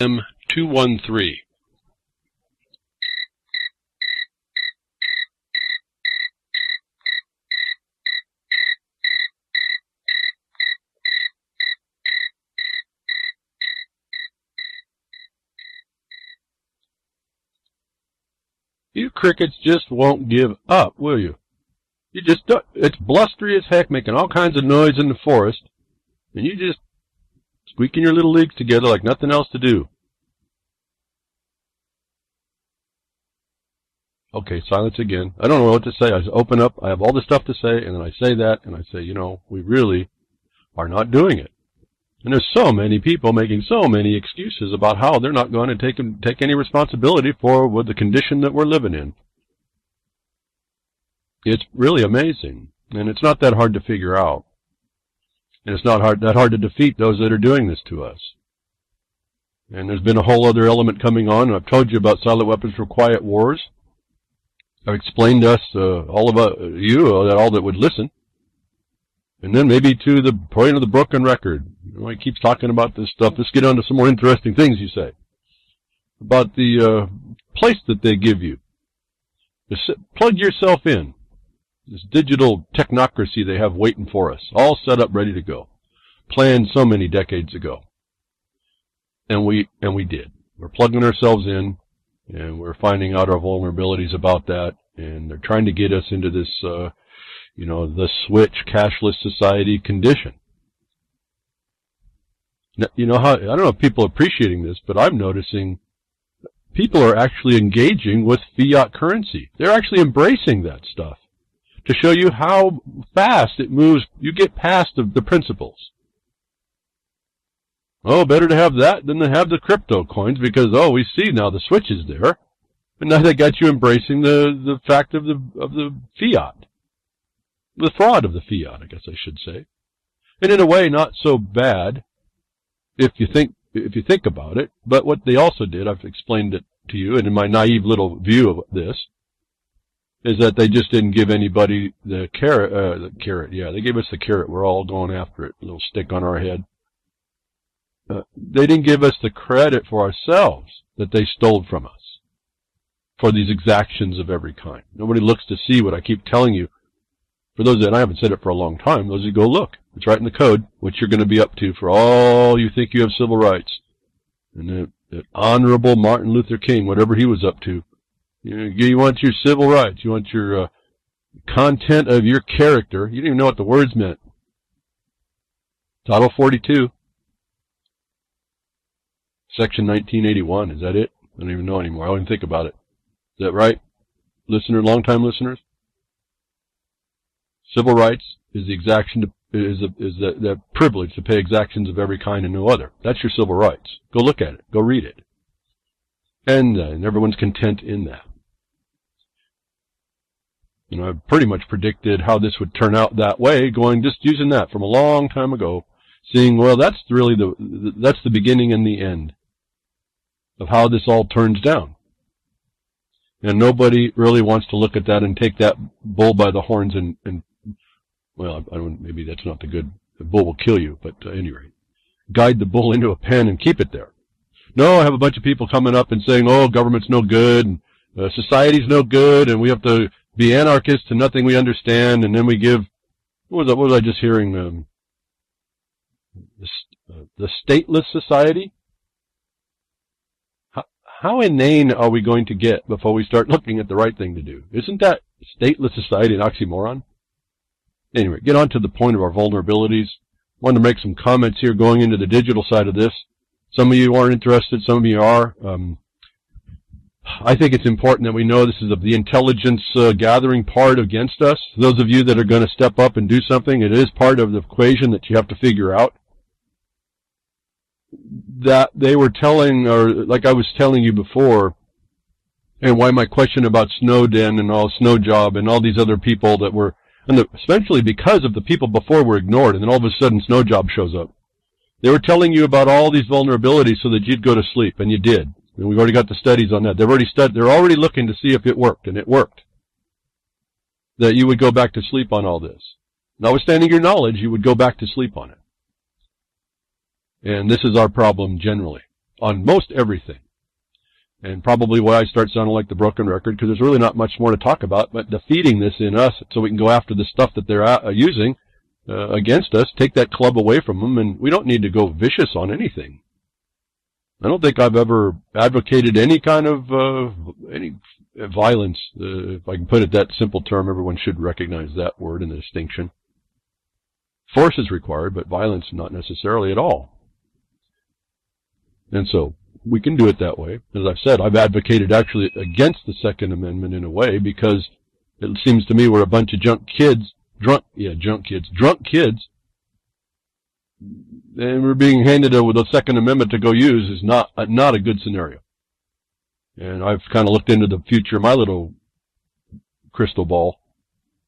M213. You crickets just won't give up, will you? You just don't. It's blustery as heck, making all kinds of noise in the forest, and you just squeaking your little legs together like nothing else to do. Okay, silence again. I don't know what to say. I open up, I have all this stuff to say, and then I say that, and I say, you know, we really are not doing it. And there's so many people making so many excuses about how they're not going to take any responsibility for the condition that we're living in. It's really amazing, and it's not that hard to figure out. And it's not that hard to defeat those that are doing this to us. And there's been a whole other element coming on. I've told you about silent weapons for quiet wars. I've explained to us, all that would listen. And then maybe to the point of the broken record. You know, he keeps talking about this stuff. Let's get on to some more interesting things, you say. About the place that they give you. Just plug yourself in. This digital technocracy they have waiting for us. All set up, ready to go. Planned so many decades ago. And we did. We're plugging ourselves in, and we're finding out our vulnerabilities about that. And they're trying to get us into this, the switch cashless society condition. Now, I don't know if people are appreciating this, but I'm noticing people are actually engaging with fiat currency. They're actually embracing that stuff to show you how fast it moves. You get past the principles. Oh, better to have that than to have the crypto coins because, we see now the switch is there. And now they got you embracing the fact of the fiat. The fraud of the fiat, I guess I should say. And in a way, not so bad if you think about it. But what they also did, I've explained it to you, and in my naive little view of this, is that they just didn't give anybody the carrot. Yeah, they gave us the carrot. We're all going after it. A little stick on our head. They didn't give us the credit for ourselves that they stole from us for these exactions of every kind. Nobody looks to see what I keep telling you. For those that I haven't said it for a long time, those who go look. It's right in the code, what you're going to be up to for all you think you have civil rights. And the Honorable Martin Luther King, whatever he was up to. You want your civil rights. You want your content of your character. You didn't even know what the words meant. Title 42. Section 1981. Is that it? I don't even know anymore. I don't even think about it. Is that right? Long-time listeners? Civil rights is the exaction the privilege to pay exactions of every kind and no other. That's your civil rights. Go look at it. Go read it. And everyone's content in that. I pretty much predicted how this would turn out that way, just using that from a long time ago, seeing, that's really that's the beginning and the end of how this all turns down. And nobody really wants to look at that and take that bull by the horns and maybe that's not the bull will kill you, but at any rate, guide the bull into a pen and keep it there. No, I have a bunch of people coming up and saying, government's no good, and society's no good, and we have to be anarchists to nothing we understand, and then we give, what was I just hearing, the stateless society? How inane are we going to get before we start looking at the right thing to do? Isn't that stateless society an oxymoron? Anyway, get on to the point of our vulnerabilities. I wanted to make some comments here going into the digital side of this. Some of you aren't interested, some of you are. I think it's important that we know this is the intelligence gathering part against us. Those of you that are going to step up and do something, it is part of the equation that you have to figure out. That they were telling, or like I was telling you before, and why my question about Snowden and all Snowjob and all these other people that were, especially because of the people before were ignored, and then all of a sudden Snowjob shows up. They were telling you about all these vulnerabilities so that you'd go to sleep, and you did. And we've already got the studies on that. They're already looking to see if it worked, and it worked. That you would go back to sleep on all this. Notwithstanding your knowledge, you would go back to sleep on it. And this is our problem generally. on most everything. And probably why I start sounding like the broken record, because there's really not much more to talk about, but defeating this in us so we can go after the stuff that they're using against us, take that club away from them, and we don't need to go vicious on anything. I don't think I've ever advocated any kind of any violence, if I can put it that simple term. Everyone should recognize that word and the distinction. Force is required, but violence not necessarily at all. And so we can do it that way. As I've said, I've advocated actually against the Second Amendment in a way, because it seems to me we're a bunch of drunk kids, and we're being handed with the Second Amendment to go use is not a good scenario. And I've kind of looked into the future, my little crystal ball,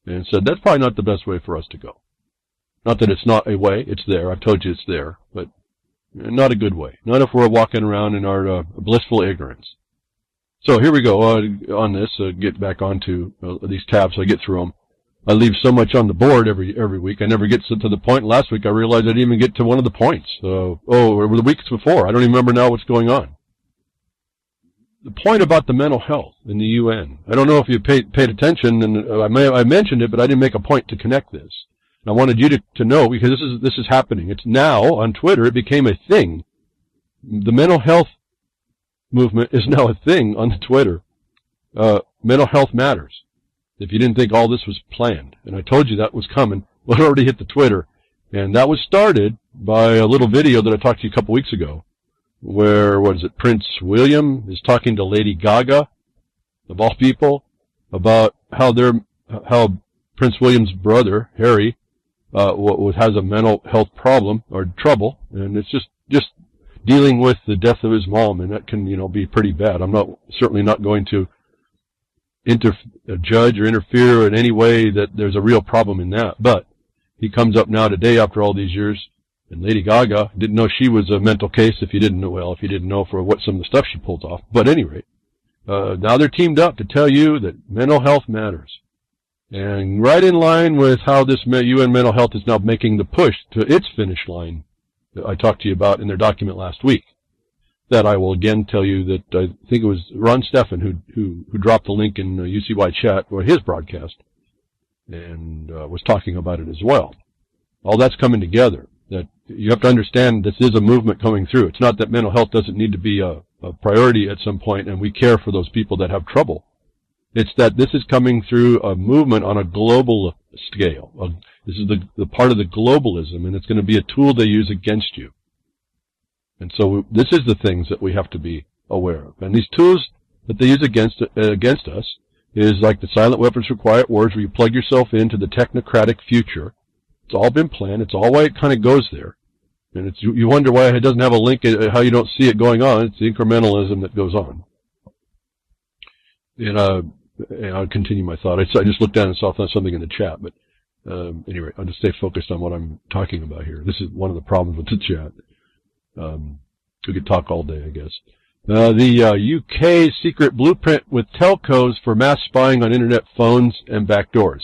and said that's probably not the best way for us to go. Not that it's not a way, it's there. I've told you it's there, but not a good way. Not if we're walking around in our blissful ignorance. So here we go on this. Get back onto these tabs so I get through them. I leave so much on the board every week. I never get to the point. Last week I realized I didn't even get to one of the points. Or the weeks before. I don't even remember now what's going on. The point about the mental health in the UN. I don't know if you paid attention, and I mentioned it, but I didn't make a point to connect this. And I wanted you to know, because this is happening. It's now on Twitter. It became a thing. The mental health movement is now a thing on the Twitter. Mental health matters. If you didn't think all this was planned, and I told you that was coming, well, it already hit the Twitter. And that was started by a little video that I talked to you a couple weeks ago, where, Prince William is talking to Lady Gaga, of all people, about how Prince William's brother, Harry, has a mental health problem or trouble, and it's just dealing with the death of his mom, and that can, be pretty bad. I'm certainly not going to judge or interfere in any way that there's a real problem in that. But he comes up now today after all these years, and Lady Gaga didn't know she was a mental case if you didn't know for what some of the stuff she pulled off. But at any rate, now they're teamed up to tell you that mental health matters. And right in line with how this UN mental health is now making the push to its finish line that I talked to you about in their document last week. That I will again tell you that I think it was Ron Steffen who dropped the link in UCY chat or his broadcast, and was talking about it as well. All that's coming together. That you have to understand this is a movement coming through. It's not that mental health doesn't need to be a priority at some point, and we care for those people that have trouble. It's that this is coming through a movement on a global scale. This is the part of the globalism, and it's going to be a tool they use against you. And so this is the things that we have to be aware of. And these tools that they use against us is like the silent weapons for quiet wars, where you plug yourself into the technocratic future. It's all been planned. It's all why it kind of goes there. And you wonder why it doesn't have a link, how you don't see it going on. It's the incrementalism that goes on. And I'll continue my thought. I just looked down and saw something in the chat. But anyway, I'll just stay focused on what I'm talking about here. This is one of the problems with the chat. We could talk all day, I guess. The UK secret blueprint with telcos for mass spying on internet phones and backdoors.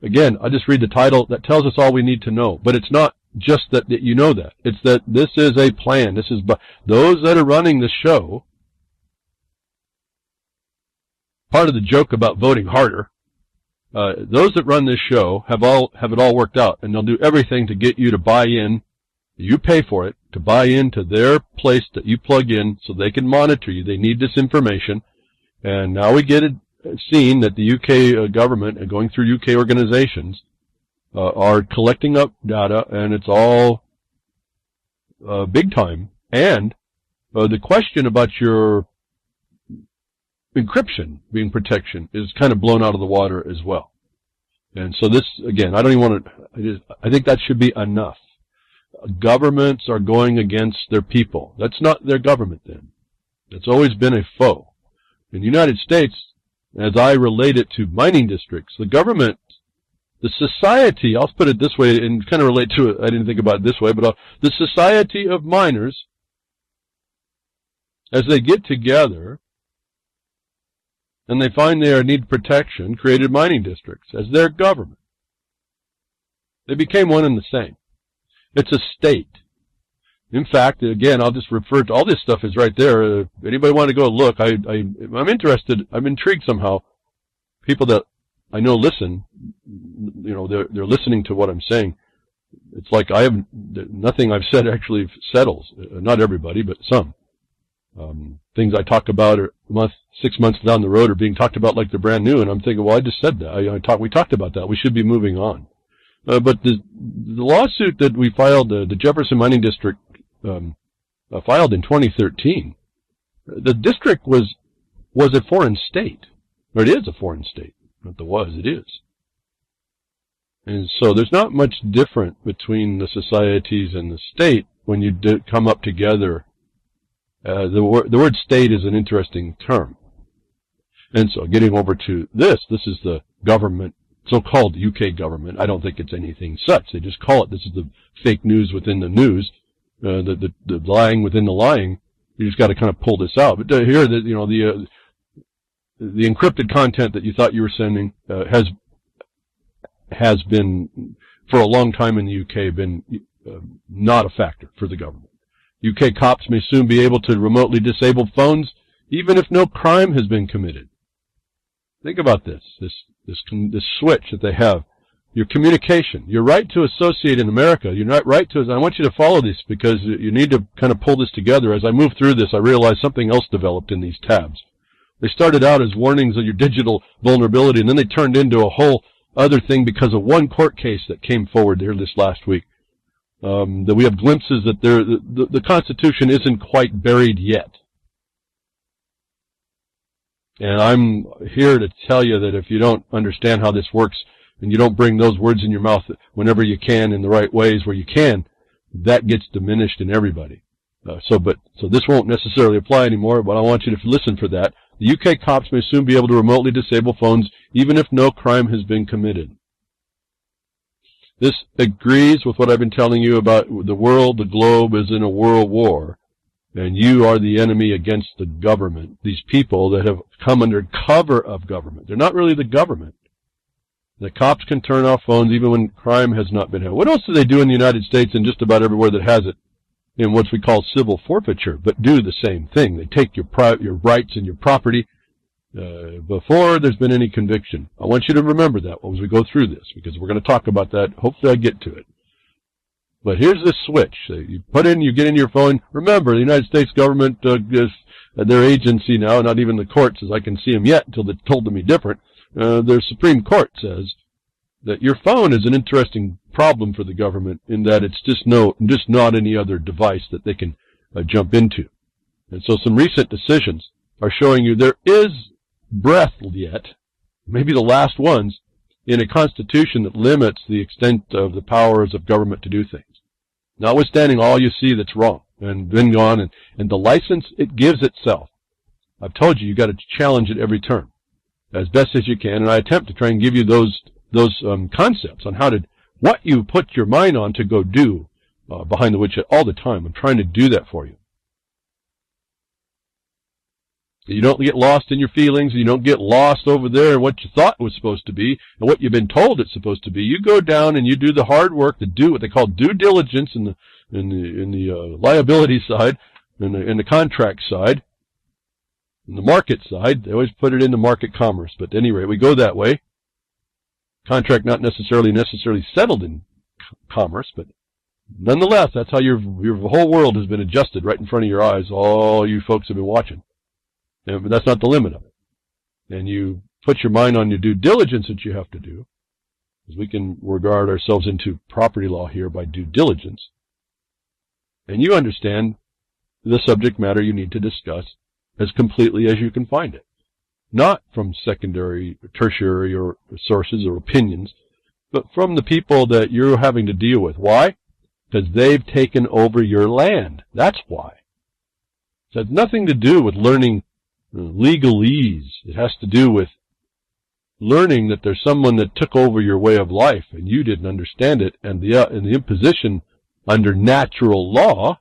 Again, I'll just read the title. That tells us all we need to know. But it's not just that you know that. It's that this is a plan. This is those that are running the show. Part of the joke about voting harder. Those that run this show have it all worked out, and they'll do everything to get you to buy in. You pay for it to buy into their place that you plug in so they can monitor you. They need this information. And now we get it seen that the UK government and going through UK organizations are collecting up data, and it's all big time. And the question about your encryption being protection is kind of blown out of the water as well. And so this, again, I don't even want to, I think that should be enough. Governments are going against their people. That's not their government then. It's always been a foe. In the United States, as I relate it to mining districts, the government, the society, I'll put it this way and kind of relate to it, I didn't think about it this way, but the society of miners, as they get together and they find they need protection, created mining districts as their government. They became one and the same. It's a state. In fact, again, I'll just refer to all this stuff is right there. If anybody want to go look, I'm interested. I'm intrigued somehow. People that I know listen, they're listening to what I'm saying. It's like nothing I've said actually settles. Not everybody, but some. Things I talk about 6 months down the road are being talked about like they're brand new, and I'm thinking, well, I just said that. We talked about that. We should be moving on. But the lawsuit that we filed, the Jefferson Mining District filed in 2013, the district was a foreign state, or it is a foreign state. Not it is. And so there's not much different between the societies and the state when you come up together. The word state is an interesting term. And so getting over to this is the government, so-called UK government. I don't think it's anything such. They just call it, this is the fake news within the news, the lying within the lying. You just got to kind of pull this out. But here, the encrypted content that you thought you were sending has been, for a long time in the UK, been not a factor for the government. UK cops may soon be able to remotely disable phones, even if no crime has been committed. Think about this switch that they have. Your communication, your right to associate in America, your right to, I want you to follow this because you need to kind of pull this together. As I move through this, I realized something else developed in these tabs. They started out as warnings of your digital vulnerability, and then they turned into a whole other thing because of one court case that came forward here this last week. That we have glimpses that the Constitution isn't quite buried yet. And I'm here to tell you that if you don't understand how this works, and you don't bring those words in your mouth whenever you can in the right ways where you can, that gets diminished in everybody. So this won't necessarily apply anymore, but I want you to listen for that. The UK cops may soon be able to remotely disable phones, even if no crime has been committed. This agrees with what I've been telling you about the world. The globe is in a world war, and you are the enemy against the government. These people that have come under cover of government. They're not really the government. The cops can turn off phones even when crime has not been held. What else do they do in the United States and just about everywhere that has it in what we call civil forfeiture, but do the same thing? They take your rights and your property before there's been any conviction. I want you to remember that as we go through this, because we're going to talk about that. Hopefully I get to it. But here's the switch. You get in your phone. Remember, the United States government is their agency now, not even the courts, as I can see them yet, until they told me different. Their Supreme Court says that your phone is an interesting problem for the government in that it's just not any other device that they can jump into. And so some recent decisions are showing you there is breath yet, maybe the last ones, in a constitution that limits the extent of the powers of government to do things. Notwithstanding all you see that's wrong and been gone, and the license it gives itself. I've told you got to challenge it every turn as best as you can, and I attempt to try and give you those concepts on what you put your mind on to go do behind the woodshed all the time. I'm trying to do that for you. You don't get lost in your feelings. You don't get lost over there in what you thought it was supposed to be and what you've been told it's supposed to be. You go down and you do the hard work to do what they call due diligence in the liability side, in the contract side, in the market side. They always put it into market commerce, but at any rate, we go that way. Contract not necessarily settled in commerce, but nonetheless, that's how your whole world has been adjusted right in front of your eyes. All you folks have been watching. But that's not the limit of it. And you put your mind on your due diligence that you have to do, because we can regard ourselves into property law here by due diligence. And you understand the subject matter you need to discuss as completely as you can find it. Not from secondary, tertiary, or sources or opinions, but from the people that you're having to deal with. Why? Because they've taken over your land. That's why. It has nothing to do with learning legalese. It has to do with learning that there's someone that took over your way of life and you didn't understand it, and the imposition under natural law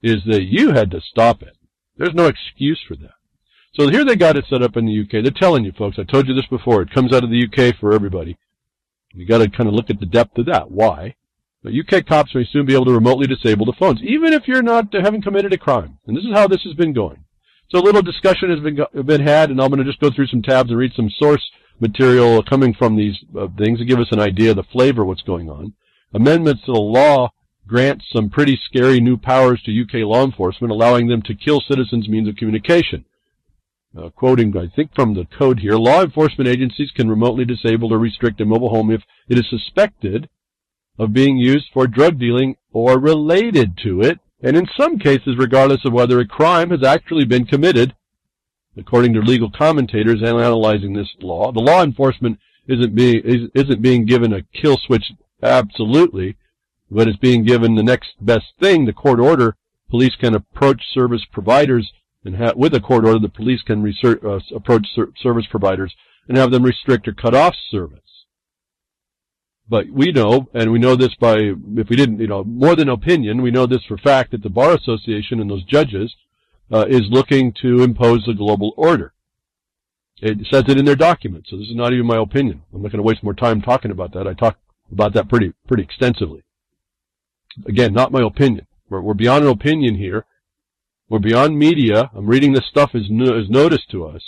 is that you had to stop it. There's no excuse for that. So here they got it set up in the UK. They're telling you, folks, I told you this before, it comes out of the UK for everybody. You got to kind of look at the depth of that. Why? But UK cops may soon be able to remotely disable the phones, even if you're not haven't committed a crime. And this is how this has been going. So a little discussion has been had, and I'm going to just go through some tabs and read some source material coming from these things to give us an idea of the flavor of what's going on. Amendments to the law grant some pretty scary new powers to UK law enforcement, allowing them to kill citizens' means of communication. Quoting, I think, from the code here, law enforcement agencies can remotely disable or restrict a mobile home if it is suspected of being used for drug dealing or related to it, and in some cases, regardless of whether a crime has actually been committed. According to legal commentators analyzing this law, the law enforcement isn't being given a kill switch absolutely, but it's being given the next best thing, the court order. Police can approach service providers, and with a court order, the police can approach service providers and have them restrict or cut off service. But we know, and we know this by, if we didn't, more than opinion, we know this for fact, that the Bar Association and those judges is looking to impose a global order. It says it in their document, so this is not even my opinion. I'm not going to waste more time talking about that. I talk about that pretty extensively. Again, not my opinion. We're beyond an opinion here. We're beyond media. I'm reading this stuff as notice to us,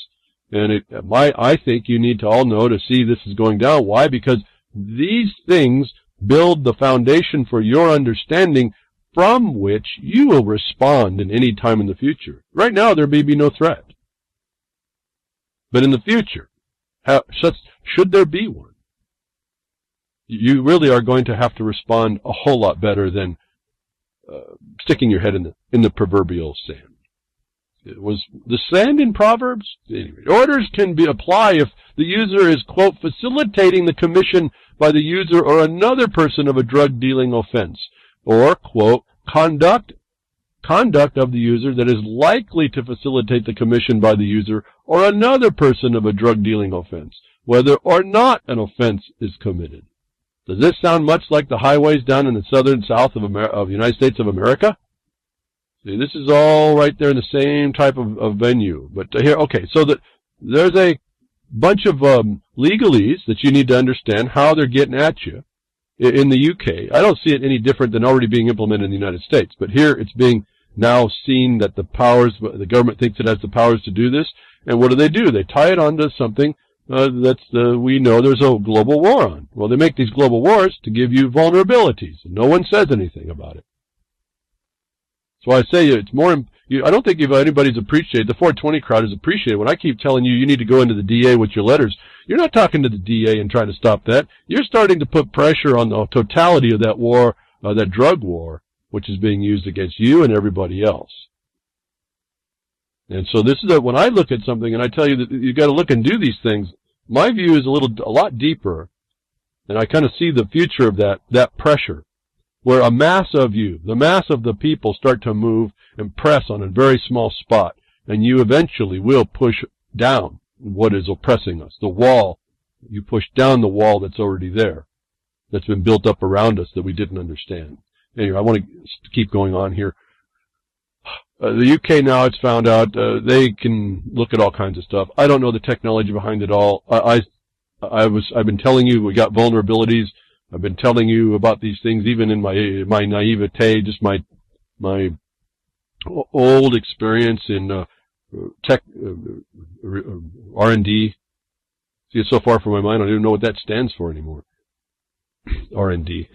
and I think you need to all know to see this is going down. Why? Because these things build the foundation for your understanding, from which you will respond in any time in the future. Right now, there may be no threat. But in the future, should there be one, you really are going to have to respond a whole lot better than sticking your head in the proverbial sand. It was the sand in Proverbs? Anyway, orders can apply if the user is, quote, facilitating the commission by the user or another person of a drug-dealing offense, or, quote, conduct of the user that is likely to facilitate the commission by the user or another person of a drug-dealing offense, whether or not an offense is committed. Does this sound much like the highways down in the southern south of the United States of America? See, this is all right there in the same type of venue. But here, okay, so there's a bunch of legalese that you need to understand how they're getting at you in the UK. I don't see it any different than already being implemented in the United States. But here it's being now seen that the government thinks it has the powers to do this. And what do? They tie it onto something we know there's a global war on. Well, they make these global wars to give you vulnerabilities, and no one says anything about it. So I say it's more, I don't think if anybody's appreciated, the 420 crowd is appreciated. When I keep telling you need to go into the DA with your letters, you're not talking to the DA and trying to stop that. You're starting to put pressure on the totality of that war, that drug war, which is being used against you and everybody else. And so this is when I look at something and I tell you that you got to look and do these things, my view is a lot deeper, and I kind of see the future of that pressure, where the mass of the people start to move and press on a very small spot, and you eventually will push down what is oppressing us, the wall. You push down the wall that's already there, that's been built up around us that we didn't understand. Anyway, I want to keep going on here. The UK now, it's found out, they can look at all kinds of stuff. I don't know the technology behind it all. I've been telling you we got vulnerabilities. I've been telling you about these things even in my naivete, just my old experience in tech R&D. See, it's so far from my mind, I don't even know what that stands for anymore. R&D.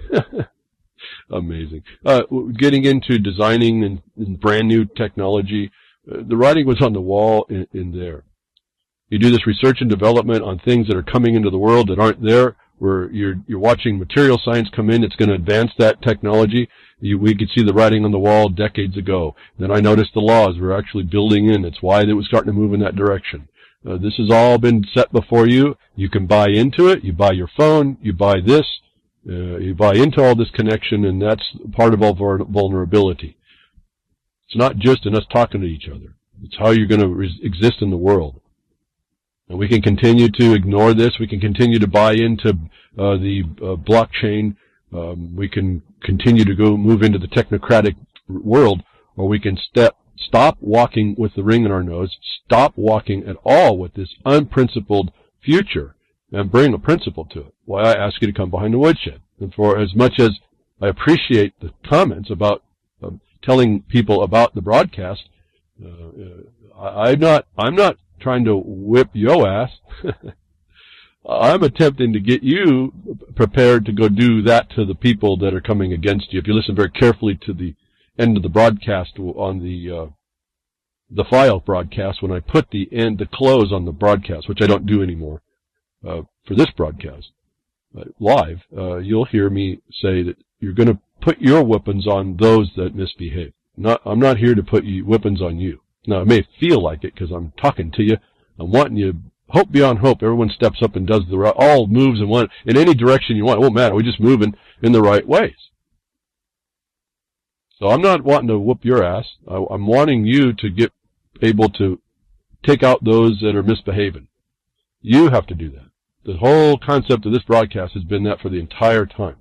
Amazing. Getting into designing and brand new technology. The writing was on the wall in there. You do this research and development on things that are coming into the world that aren't there, where you're watching material science come in. It's going to advance that technology. We could see the writing on the wall decades ago. Then I noticed the laws were actually building in. It's why it was starting to move in that direction. This has all been set before you. You can buy into it. You buy your phone. You buy this. You buy into all this connection, and that's part of all vulnerability. It's not just in us talking to each other. It's how you're going to exist in the world. And we can continue to ignore this. We can continue to buy into the blockchain. We can continue to move into the technocratic world, or we can stop walking with the ring in our nose, stop walking at all with this unprincipled future, and bring a principle to it. Why I ask you to come behind the woodshed. And for as much as I appreciate the comments about telling people about the broadcast. I'm not trying to whip your ass. I'm attempting to get you prepared to go do that to the people that are coming against you. If you listen very carefully to the end of the broadcast on the file broadcast, when I put the close on the broadcast, which I don't do anymore, for this broadcast, live, you'll hear me say that you're going to put your weapons on those that misbehave. I'm not here to put weapons on you. Now, it may feel like it because I'm talking to you. I'm wanting you hope beyond hope. Everyone steps up and does all moves in any direction you want. It won't matter. We're just moving in the right ways. So I'm not wanting to whoop your ass. I'm wanting you to get able to take out those that are misbehaving. You have to do that. The whole concept of this broadcast has been that for the entire time.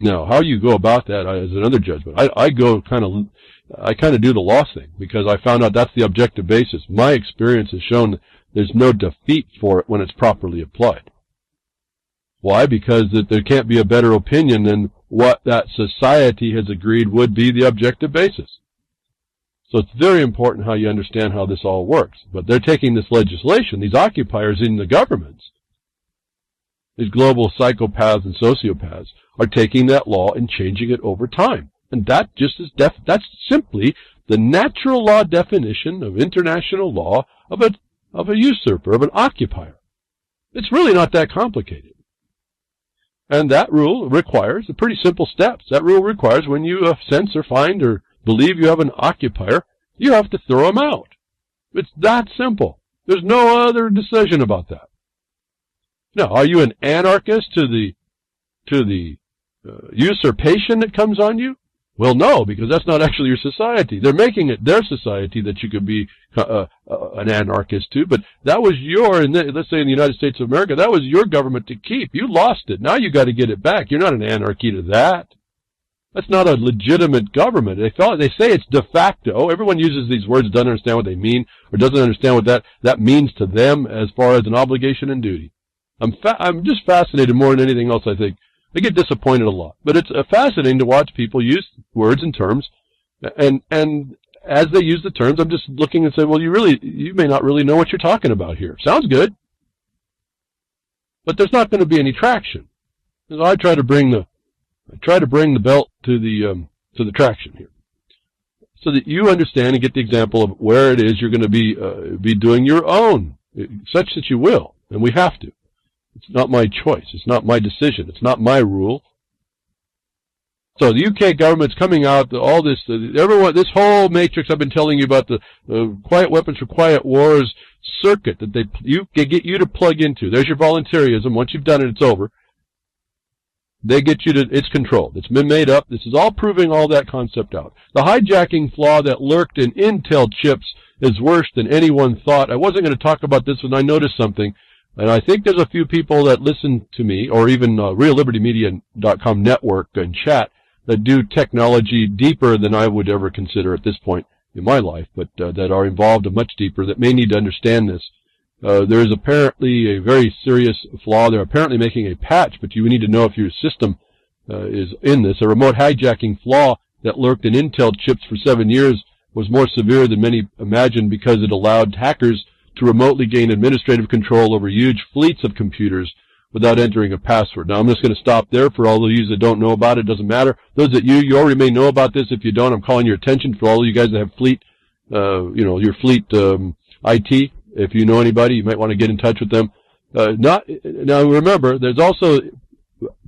Now, how you go about that is another judgment. I kind of do the loss thing because I found out that's the objective basis. My experience has shown that there's no defeat for it when it's properly applied. Why? Because there can't be a better opinion than what that society has agreed would be the objective basis. So it's very important how you understand how this all works. But they're taking this legislation, these occupiers in the governments, these global psychopaths and sociopaths, are taking that law and changing it over time. And that that's simply the natural law definition of international law of a usurper, of an occupier. It's really not that complicated. And that rule requires the pretty simple steps. That rule requires when you sense or find or believe you have an occupier, you have to throw him out. It's that simple. There's no other decision about that. Now, are you an anarchist to the usurpation that comes on you? Well, no, because that's not actually your society. They're making it their society that you could be an anarchist to, but that was let's say in the United States of America, that was your government to keep. You lost it. Now you got to get it back. You're not an anarchy to that. That's not a legitimate government. They say it's de facto. Everyone uses these words, doesn't understand what they mean, or doesn't understand what that means to them as far as an obligation and duty. I'm just fascinated more than anything else, I think. I get disappointed a lot. But it's fascinating to watch people use words and terms, and as they use the terms, I'm just looking and saying, well, you may not really know what you're talking about here. Sounds good, but there's not going to be any traction. So I try to bring the belt to the traction here, so that you understand and get the example of where it is you're going to be doing your own, such that you will, and we have to. It's not my choice. It's not my decision. It's not my rule. So the UK government's coming out, all this, this whole matrix I've been telling you about, the quiet weapons for quiet wars circuit that they get you to plug into. There's your voluntarism. Once you've done it, it's over. They get you to, it's controlled. It's been made up. This is all proving all that concept out. The hijacking flaw that lurked in Intel chips is worse than anyone thought. I wasn't going to talk about this when I noticed something. And I think there's a few people that listen to me, or even reallibertymedia.com network and chat, that do technology deeper than I would ever consider at this point in my life, but that are involved much deeper, that may need to understand this. There is apparently a very serious flaw. They're apparently making a patch, but you need to know if your system is in this. A remote hijacking flaw that lurked in Intel chips for 7 years was more severe than many imagined because it allowed hackers to remotely gain administrative control over huge fleets of computers without entering a password. Now, I'm just going to stop there. For all of you that don't know about it, doesn't matter. Those that you already may know about this. If you don't, I'm calling your attention. For all of you guys that have fleet, your fleet IT, if you know anybody, you might want to get in touch with them. Now, remember, there's also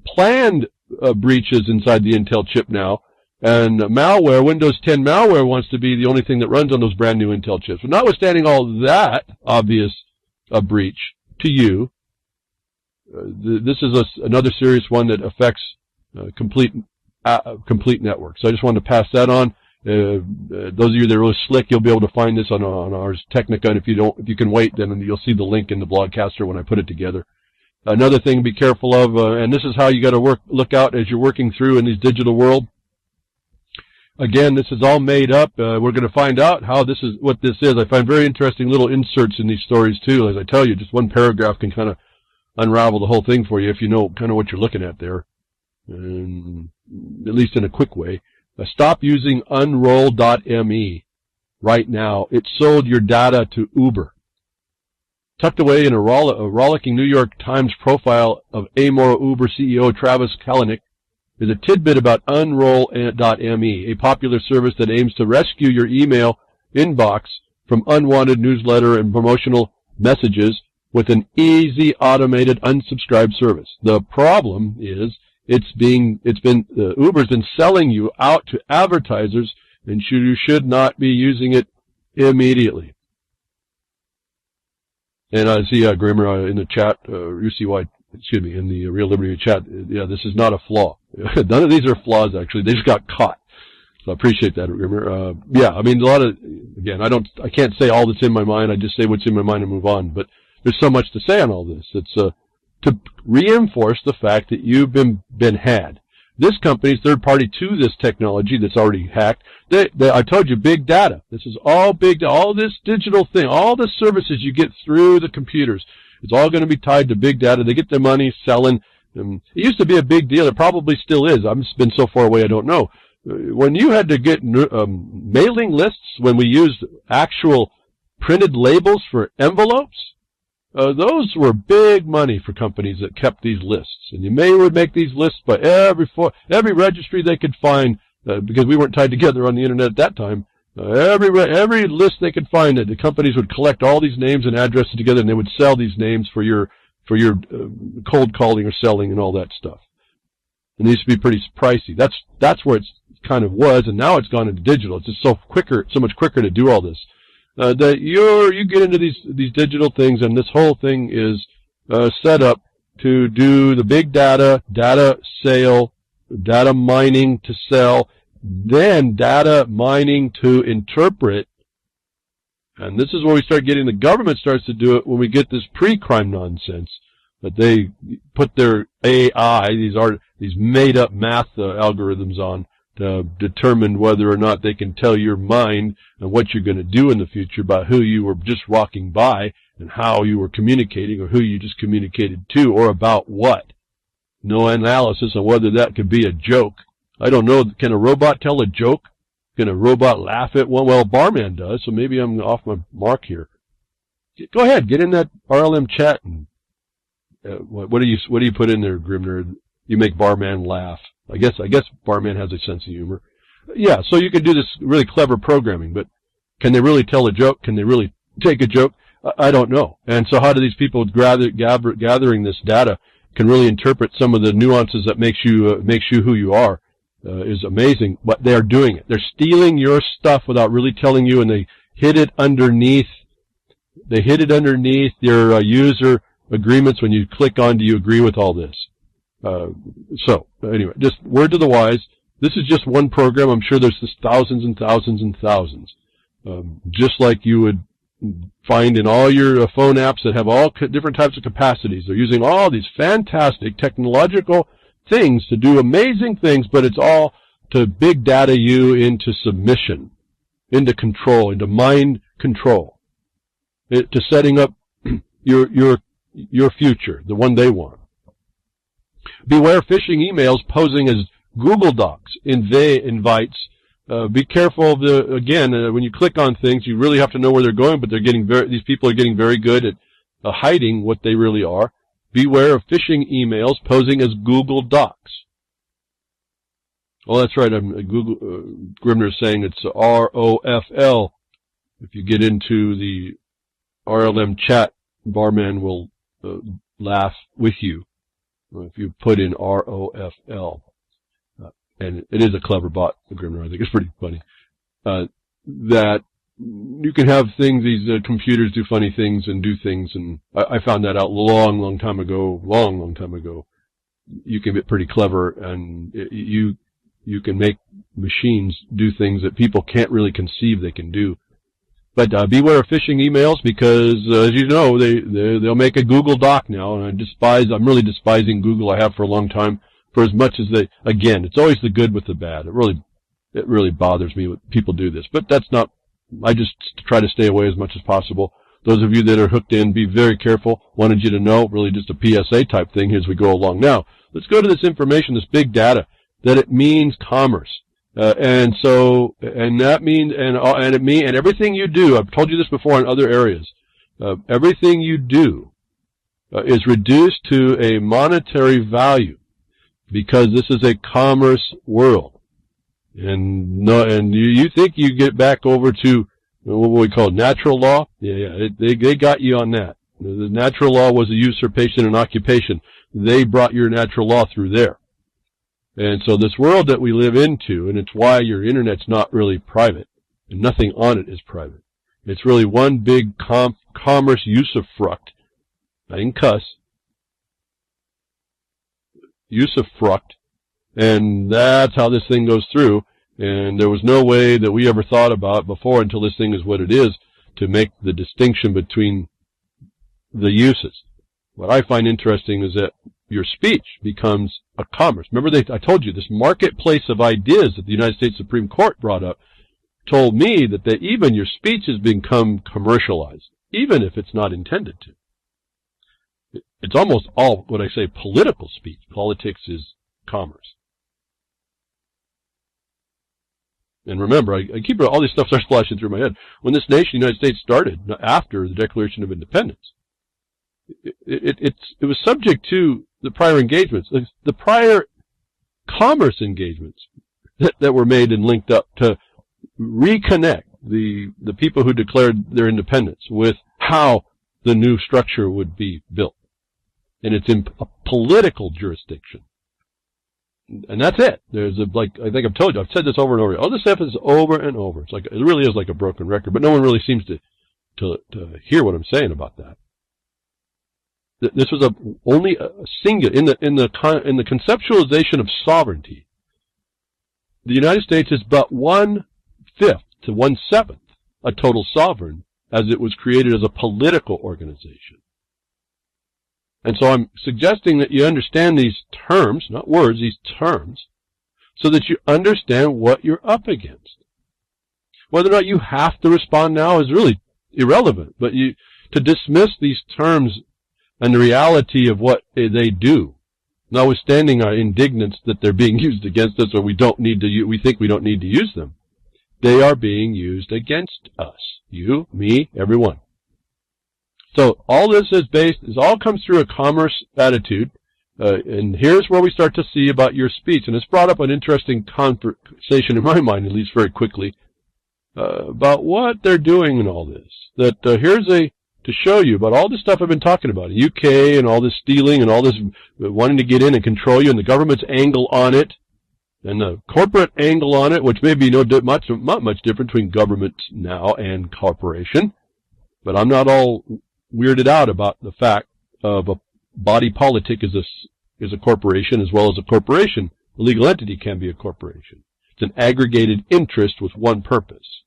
planned breaches inside the Intel chip now. And malware, Windows 10 malware wants to be the only thing that runs on those brand new Intel chips. But notwithstanding all that obvious breach to you, this is another serious one that affects complete networks. So I just wanted to pass that on. Those of you that are really slick, you'll be able to find this on Ars Technica. And if you can wait, then you'll see the link in the Blogcaster when I put it together. Another thing to be careful of, and this is how you got to look out as you're working through in this digital world. Again, this is all made up. We're going to find out what this is. I find very interesting little inserts in these stories too. As I tell you, just one paragraph can kind of unravel the whole thing for you if you know kind of what you're looking at there. and at least in a quick way. Stop using unroll.me right now. It sold your data to Uber. Tucked away in a rollicking New York Times profile of amoral Uber CEO Travis Kalanick is a tidbit about unroll.me, a popular service that aims to rescue your email inbox from unwanted newsletter and promotional messages with an easy automated unsubscribe service. The problem is Uber's been selling you out to advertisers, and you should not be using it immediately. And I see Grimmer in the chat, in the Real Liberty chat. Yeah, this is not a flaw. None of these are flaws, actually. They just got caught. So I appreciate that, Grimmer. Yeah, I mean, I can't say all that's in my mind. I just say what's in my mind and move on. But there's so much to say on all this. It's to reinforce the fact that you've been had. This company's third party to this technology that's already hacked. I told you, big data. This is all big, all this digital thing, all the services you get through the computers. It's all going to be tied to big data. They get their money selling. It used to be a big deal. It probably still is. I've been so far away, I don't know. When you had to get mailing lists, when we used actual printed labels for envelopes, those were big money for companies that kept these lists. And you would make these lists by every registry they could find, because we weren't tied together on the internet at that time. Every list they could find, the companies would collect all these names and addresses together, and they would sell these names for your cold calling or selling and all that stuff. And it used to be pretty pricey. That's where it's kind of was, and now it's gone into digital. It's just so much quicker to do all this. That you get into these digital things, and this whole thing is set up to do the big data sale, data mining to sell, then data mining to interpret. And this is where we start getting, the government starts to do it when we get this pre-crime nonsense, that they put their AI, these made-up math algorithms on to determine whether or not they can tell your mind and what you're going to do in the future about who you were just walking by and how you were communicating, or who you just communicated to, or about what. No analysis on whether that could be a joke. I don't know. Can a robot tell a joke? Can a robot laugh at one? Well, Barman does, so maybe I'm off my mark here. Go ahead, get in that RLM chat and what do you put in there, Grimner? You make Barman laugh. I guess Barman has a sense of humor. Yeah, so you can do this really clever programming, but can they really tell a joke? Can they really take a joke? I don't know. And so how do these people gathering this data can really interpret some of the nuances that makes you who you are? Is amazing. But they are doing it. They're stealing your stuff without really telling you, and they hid it underneath. They hid it underneath your user agreements. When you click on, do you agree with all this? So anyway, just word to the wise. This is just one program. I'm sure there's just thousands and thousands and thousands. Just like you would find in all your phone apps that have all different types of capacities. They're using all these fantastic technological things to do amazing things, but it's all to big data you into submission, into control, into mind control, to setting up your future, the one they want. Beware phishing emails posing as Google Docs invites. Be careful of when you click on things, you really have to know where they're going, but these people are getting very good at hiding what they really are. Beware of phishing emails posing as Google Docs. Oh, that's right. Grimner is saying it's ROFL. If you get into the RLM chat, Barman will laugh with you if you put in ROFL. And it is a clever bot, Grimner. I think it's pretty funny. That you can have things, these computers do funny things and do things, and I found that out long time ago. You can get pretty clever, and you can make machines do things that people can't really conceive they can do. But beware of phishing emails, because as you know, they'll make a Google Doc now, and I'm really despising Google. I have for a long time. For as much as it's always the good with the bad. It really bothers me when people do this. But that's not, I just try to stay away as much as possible. Those of you that are hooked in, be very careful. Wanted you to know, really just a PSA type thing as we go along. Now, let's go to this information, this big data, that it means commerce. And that means, and everything you do, I've told you this before in other areas, everything you do is reduced to a monetary value because this is a commerce world. And you think you get back over to what we call natural law? Yeah, they got you on that. The natural law was a usurpation and occupation. They brought your natural law through there. And so this world that we live into, and it's why your internet's not really private, and nothing on it is private. It's really one big commerce usufruct. I didn't cuss. Usufruct. And that's how this thing goes through. And there was no way that we ever thought about before until this thing is what it is to make the distinction between the uses. What I find interesting is that your speech becomes a commerce. Remember, I told you this marketplace of ideas that the United States Supreme Court brought up told me that even your speech has become commercialized, even if it's not intended to. It's almost all what I say political speech. Politics is commerce. And remember, I keep all this stuff starts flashing through my head. When this nation, the United States, started after the Declaration of Independence, it was subject to the prior engagements, the prior commerce engagements that were made and linked up to reconnect the people who declared their independence with how the new structure would be built. And it's in a political jurisdiction. And that's it. I think I've told you, I've said this over and over. All this stuff is over and over. It really is like a broken record, but no one really seems to hear what I'm saying about that. This was only a singular, in the conceptualization of sovereignty. The United States is but 1/5 to 1/7 a total sovereign as it was created as a political organization. And so I'm suggesting that you understand these terms, not words, these terms, so that you understand what you're up against. Whether or not you have to respond now is really irrelevant, but to dismiss these terms and the reality of what they do, notwithstanding our indignance that they're being used against us or we think we don't need to use them, they are being used against us. You, me, everyone. So all this all comes through a commerce attitude, and here's where we start to see about your speech. And it's brought up an interesting conversation in my mind, at least very quickly, about what they're doing in all this. That to show you about all this stuff I've been talking about, UK and all this stealing and all this wanting to get in and control you, and the government's angle on it, and the corporate angle on it, which may be not much different between government now and corporation. But I'm not all weirded out about the fact of a body politic is a corporation as well as a corporation. A legal entity can be a corporation. It's an aggregated interest with one purpose.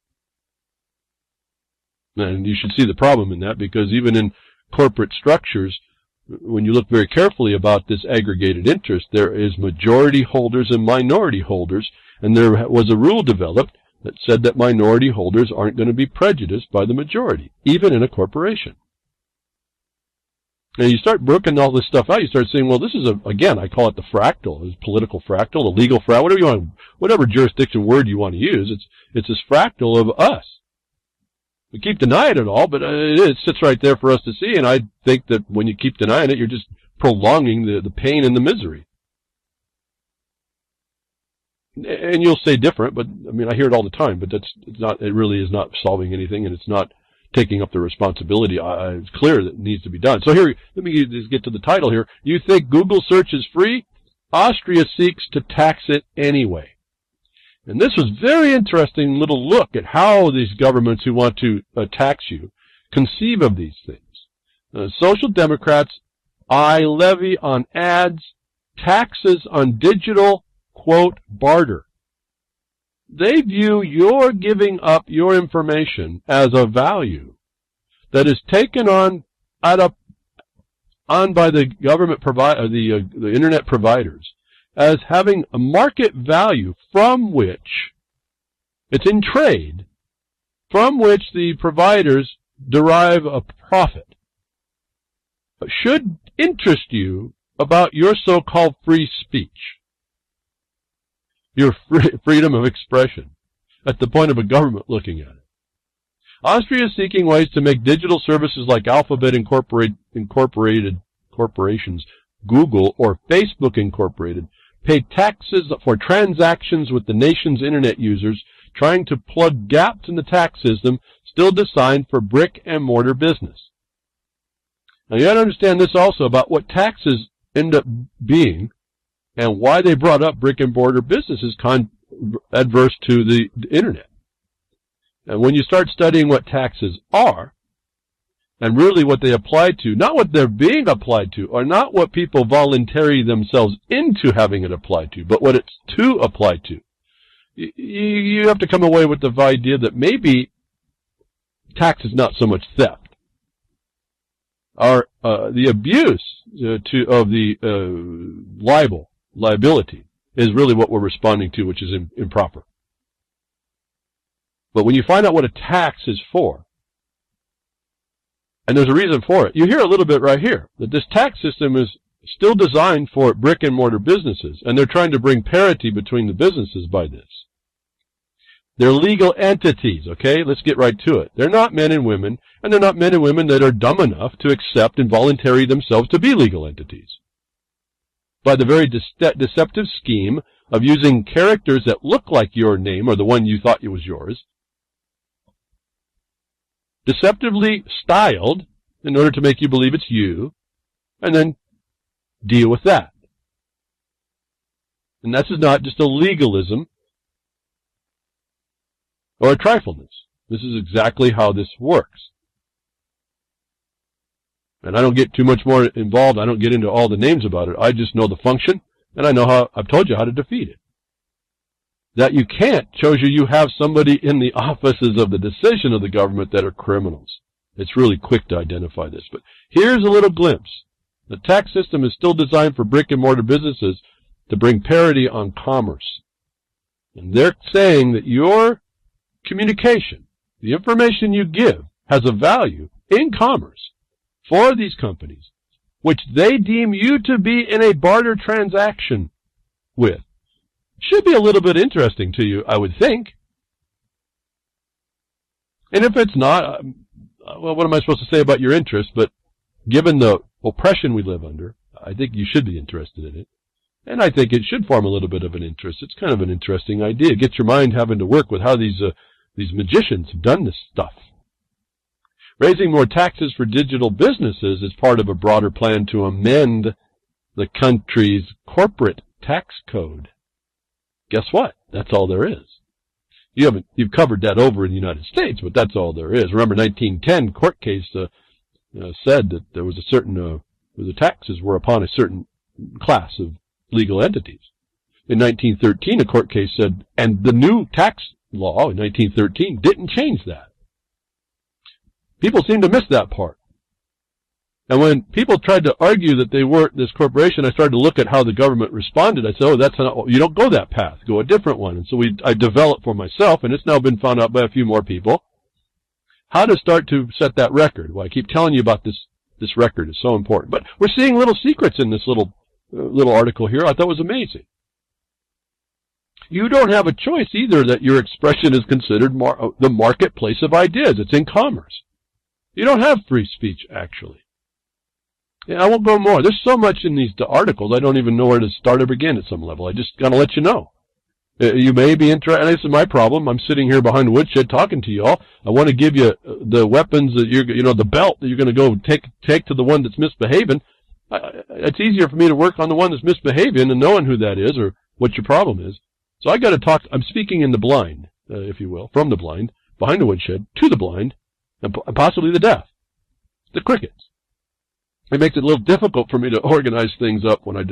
And you should see the problem in that, because even in corporate structures, when you look very carefully about this aggregated interest, there is majority holders and minority holders, and there was a rule developed that said that minority holders aren't going to be prejudiced by the majority, even in a corporation. And you start working all this stuff out, you start saying, well, this is again, I call it the fractal, this political fractal, the legal fractal, whatever you want, whatever jurisdiction word you want to use, it's this fractal of us. We keep denying it all, but it sits right there for us to see, and I think that when you keep denying it, you're just prolonging the pain and the misery. And you'll say different, but I mean, I hear it all the time, but it really is not solving anything, and it's not taking up the responsibility. It's clear that it needs to be done. So here, let me just get to the title here. You think Google search is free? Austria seeks to tax it anyway. And this was very interesting little look at how these governments who want to tax you conceive of these things. Social Democrats, I levy on ads, taxes on digital, quote, barter. They view your giving up your information as a value that is taken on by the government the internet providers as having a market value from which it's in trade, from which the providers derive a profit should interest you about your so-called free speech, your freedom of expression, at the point of a government looking at it. Austria is seeking ways to make digital services like Alphabet Incorporated corporations, Google, or Facebook Incorporated pay taxes for transactions with the nation's internet users, trying to plug gaps in the tax system still designed for brick-and-mortar business. Now, you got to understand this also about what taxes end up being and why they brought up brick-and-mortar businesses adverse to the internet. And when you start studying what taxes are, and really what they apply to, not what they're being applied to, or not what people voluntarily themselves into having it applied to, but what it's to apply to, you have to come away with the idea that maybe tax is not so much theft. The abuse of the liability is really what we're responding to, which is improper. But when you find out what a tax is for, and there's a reason for it, you hear a little bit right here, that this tax system is still designed for brick-and-mortar businesses, and they're trying to bring parity between the businesses by this. They're legal entities, okay? Let's get right to it. They're not men and women, and they're not men and women that are dumb enough to accept and voluntarily themselves to be legal entities. By the very deceptive scheme of using characters that look like your name or the one you thought was yours, deceptively styled in order to make you believe it's you, and then deal with that. And this is not just a legalism or a trifleness. This is exactly how this works. And I don't get too much more involved. I don't get into all the names about it. I just know the function, and I know how, I've told you how to defeat it. That you can't shows you have somebody in the offices of the decision of the government that are criminals. It's really quick to identify this. But here's a little glimpse. The tax system is still designed for brick-and-mortar businesses to bring parity on commerce. And they're saying that your communication, the information you give, has a value in commerce for these companies, which they deem you to be in a barter transaction with. Should be a little bit interesting to you, I would think. And if it's not, well, what am I supposed to say about your interest? But given the oppression we live under, I think you should be interested in it. And I think it should form a little bit of an interest. It's kind of an interesting idea. Get your mind having to work with how these magicians have done this stuff. Raising more taxes for digital businesses is part of a broader plan to amend the country's corporate tax code. Guess what? That's all there is. You've covered that over in the United States, but that's all there is. Remember, 1910 court case said that there was a certain the taxes were upon a certain class of legal entities. In 1913, a court case said, and the new tax law in 1913 didn't change that. People seem to miss that part. And when people tried to argue that they weren't this corporation, I started to look at how the government responded. I said, oh, that's not, you don't go that path. Go a different one. And so I developed for myself, and it's now been found out by a few more people, how to start to set that record. Well, I keep telling you about this record. It's so important. But we're seeing little secrets in this little article here. I thought was amazing. You don't have a choice either that your expression is considered the marketplace of ideas. It's in commerce. You don't have free speech, actually. Yeah, I won't go more. There's so much in these articles, I don't even know where to start or begin at some level. I just got to let you know. You may be interested, and this is my problem. I'm sitting here behind Woodshed talking to you all. I want to give you the weapons that the belt that you're going to go take to the one that's misbehaving. It's easier for me to work on the one that's misbehaving and knowing who that is or what your problem is. So I got to talk. I'm speaking in the blind, if you will, from the blind, behind the woodshed, to the blind, and possibly the deaf, the crickets. It makes it a little difficult for me to organize things up when I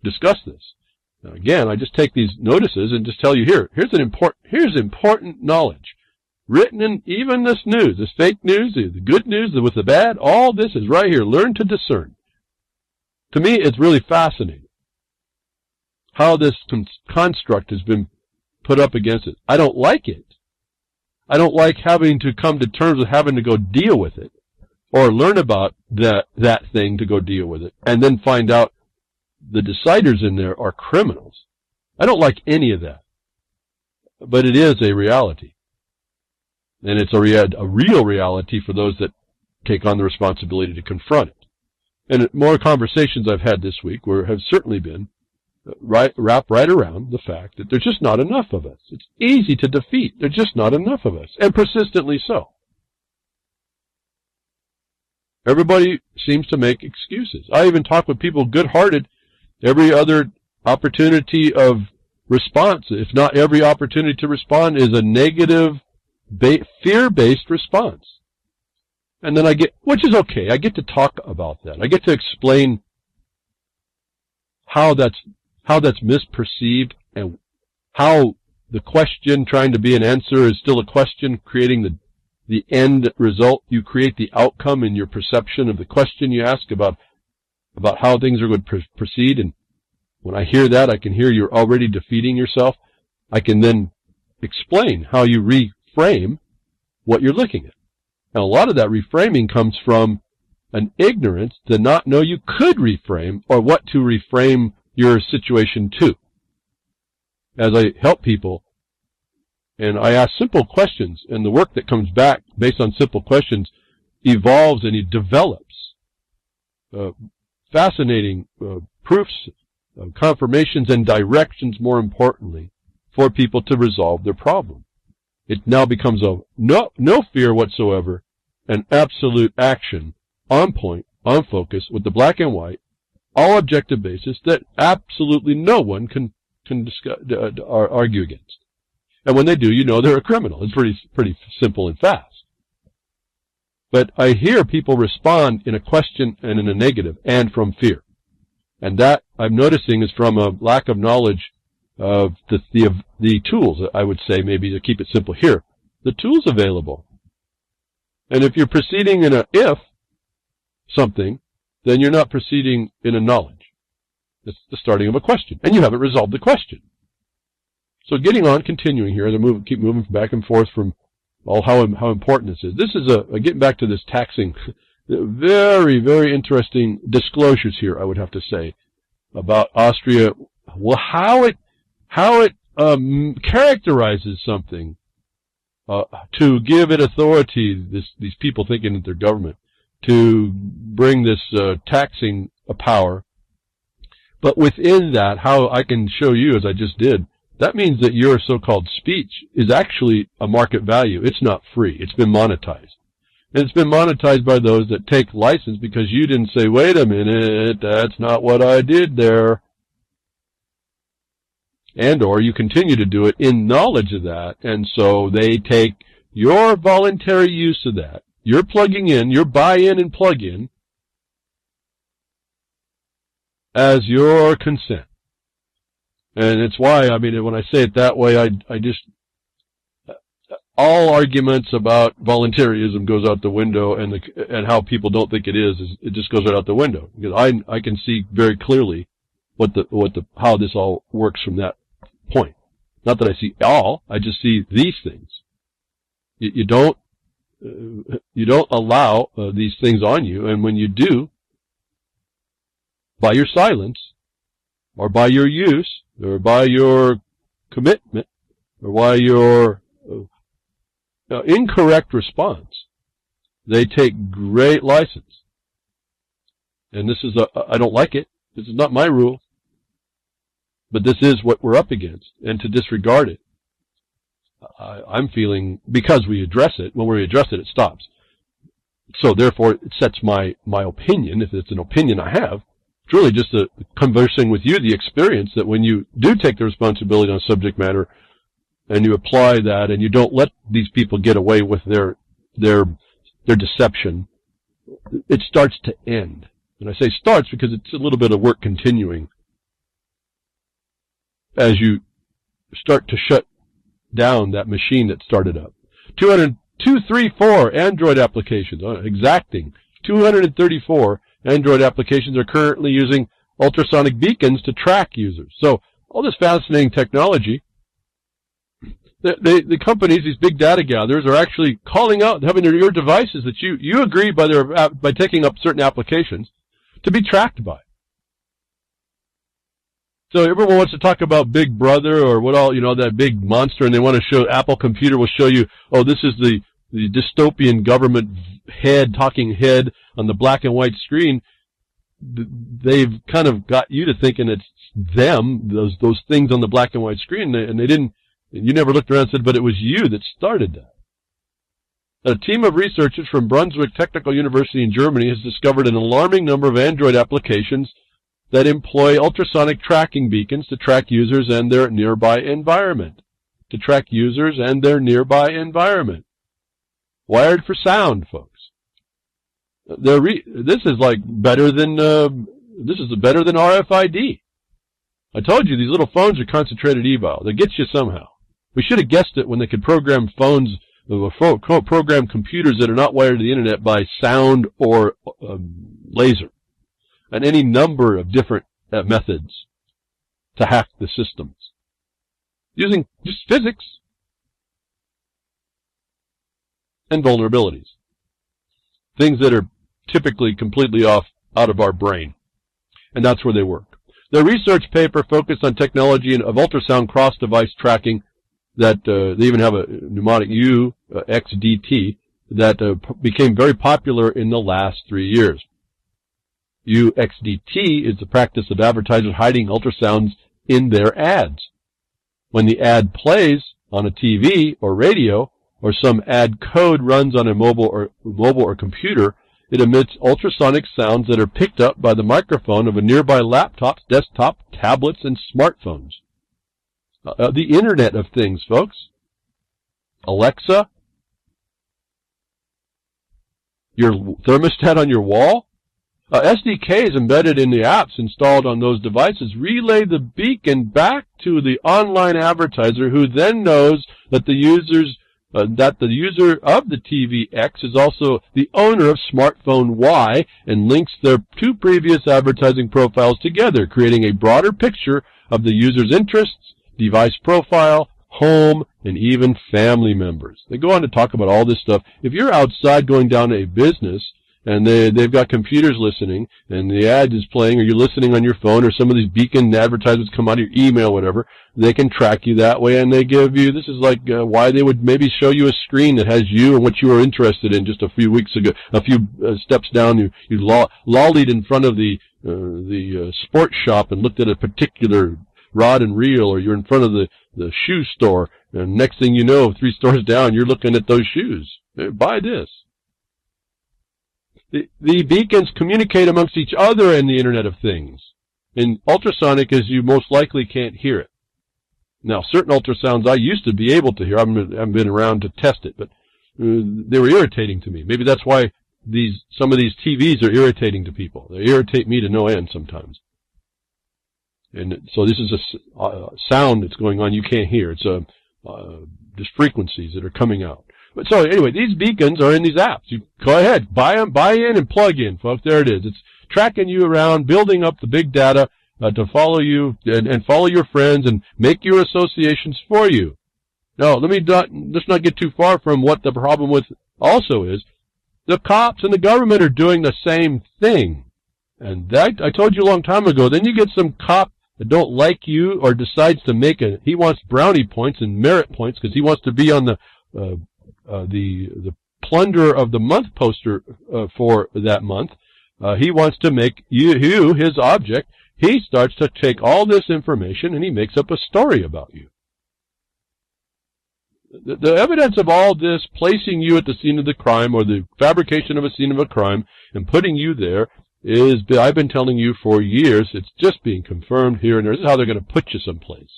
discuss this. Now, again, I just take these notices and just tell you here's important knowledge. Written in even this news, this fake news, the good news with the bad, all this is right here. Learn to discern. To me, it's really fascinating how this construct has been put up against it. I don't like it. I don't like having to come to terms with having to go deal with it or learn about that thing to go deal with it and then find out the deciders in there are criminals. I don't like any of that. But it is a reality. And it's a real reality for those that take on the responsibility to confront it. And more conversations I've had this week have certainly been wrapped right around the fact that there's just not enough of us. It's easy to defeat. There's just not enough of us, and persistently so. Everybody seems to make excuses. I even talk with people good-hearted. Every other opportunity of response, if not every opportunity to respond, is a negative, fear-based response. And then which is okay, I get to talk about that. I get to explain how that's misperceived and how the question trying to be an answer is still a question, creating the end result. You create the outcome in your perception of the question you ask about how things are going to proceed. And when I hear that, I can hear you're already defeating yourself. I can then explain how you reframe what you're looking at. And a lot of that reframing comes from an ignorance to not know you could reframe or what to reframe your situation to. As I help people and I ask simple questions, and the work that comes back based on simple questions evolves and it develops fascinating proofs, confirmations, and directions, more importantly, for people to resolve their problem. It now becomes no fear whatsoever, an absolute action, on point, on focus, with the black and white, all objective basis that absolutely no one can argue against. And when they do, you know they're a criminal. It's pretty simple and fast. But I hear people respond in a question and in a negative, and from fear. And that I'm noticing is from a lack of knowledge of the tools, I would say, maybe to keep it simple here, the tools available. And if you're proceeding in a if something, then you're not proceeding in a knowledge. It's the starting of a question, and you haven't resolved the question. So getting on, continuing here, as I keep moving back and forth from how important this is. This is getting back to this taxing, very, very interesting disclosures here, I would have to say, about Austria. Well, how it characterizes something to give it authority, these people thinking that they're government, to bring this taxing power. But within that, how I can show you, as I just did, that means that your so-called speech is actually a market value. It's not free. It's been monetized. And it's been monetized by those that take license because you didn't say, wait a minute, that's not what I did there. And or you continue to do it in knowledge of that, and so they take your voluntary use of that, your plugging in, your buy-in and plug-in, as your consent. And it's why, I mean, when I say it that way, I just, all arguments about voluntarism goes out the window, and how people don't think it is it just goes right out the window. Because I can see very clearly how this all works from that point. Not that I see all, I just see these things. You don't allow these things on you, and when you do, by your silence, or by your use, or by your commitment, or by your incorrect response, they take great license. And this is I don't like it. This is not my rule. But this is what we're up against. And to disregard it, I'm feeling, because we address it, when we address it, it stops. So therefore, it sets my opinion, if it's an opinion I have. It's really just conversing with you, the experience that when you do take the responsibility on subject matter, and you apply that, and you don't let these people get away with their deception, it starts to end. And I say starts because it's a little bit of work continuing as you start to shut down that machine that started up. 234 Android applications, exacting. 234 Android applications are currently using ultrasonic beacons to track users. So all this fascinating technology The companies, these big data gatherers, are actually calling out, having your devices that you agree by taking up certain applications to be tracked by. So everyone wants to talk about Big Brother or what all, that big monster, and they want to show, Apple Computer will show you, oh, this is the dystopian government talking head on the black and white screen. They've kind of got you to thinking it's them, those things on the black and white screen, and they didn't. You never looked around and said, but it was you that started that. A team of researchers from Brunswick Technical University in Germany has discovered an alarming number of Android applications that employ ultrasonic tracking beacons to track users and their nearby environment. Wired for sound, folks. This is like better than RFID. I told you these little phones are concentrated eval. They get you somehow. We should have guessed it when they could program phones, program computers that are not wired to the internet by sound or laser, and any number of different methods to hack the systems using just physics and vulnerabilities, things that are typically completely out of our brain, and that's where they work. Their research paper focused on technology of ultrasound cross-device tracking that they even have a mnemonic UXDT that became very popular in the last 3 years. UXDT is the practice of advertisers hiding ultrasounds in their ads. When the ad plays on a TV or radio, or some ad code runs on a mobile or computer, it emits ultrasonic sounds that are picked up by the microphone of a nearby laptops, desktop, tablets, and smartphones. The Internet of Things, folks. Alexa, your thermostat on your wall. SDKs embedded in the apps installed on those devices relay the beacon back to the online advertiser, who then knows that the user of the TV X is also the owner of smartphone Y, and links their two previous advertising profiles together, creating a broader picture of the user's interests, device profile, home, and even family members. They go on to talk about all this stuff. If you're outside going down to a business and they've got computers listening and the ad is playing, or you're listening on your phone, or some of these beacon advertisements come out of your email, whatever, they can track you that way, and they give you, this is like why they would maybe show you a screen that has you and what you were interested in just a few weeks ago, a few steps down, you lollied in front of the sports shop and looked at a particular rod and reel, or you're in front of the shoe store, and next thing you know, 3 stores down, you're looking at those shoes. Buy this. The beacons communicate amongst each other in the Internet of Things. In ultrasonic, as you most likely can't hear it. Now, certain ultrasounds I used to be able to hear. I haven't been around to test it, but they were irritating to me. Maybe that's why some of these TVs are irritating to people. They irritate me to no end sometimes. And so this is a sound that's going on you can't hear. It's just frequencies that are coming out. But so anyway, these beacons are in these apps. You go ahead, buy in and plug in, folks. There it is. It's tracking you around, building up the big data to follow you and follow your friends and make your associations for you. Now, let's not get too far from what the problem with also is. The cops and the government are doing the same thing. And that, I told you a long time ago, then you get some cop that don't like you or decides to he wants brownie points and merit points because he wants to be on the plunder of the month poster for that month. He wants to make you his object. He starts to take all this information and he makes up a story about you. The evidence of all this placing you at the scene of the crime, or the fabrication of a scene of a crime and putting you there, I've been telling you for years. It's just being confirmed here and there. This is how they're going to put you someplace.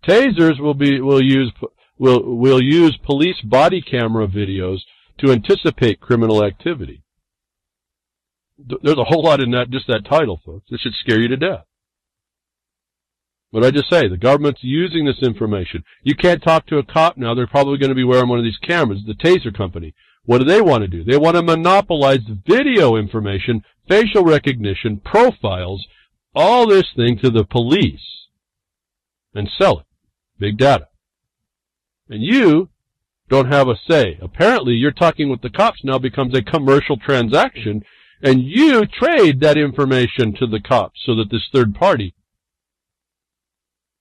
Tasers will use police body camera videos to anticipate criminal activity. There's a whole lot in that, just that title, folks. This should scare you to death. What I just say, the government's using this information. You can't talk to a cop now. They're probably going to be wearing one of these cameras, the Taser company. What do they want to do? They want to monopolize video information, facial recognition, profiles, all this thing to the police and sell it. Big data. And you don't have a say. Apparently, you're talking with the cops now becomes a commercial transaction, and you trade that information to the cops so that this third party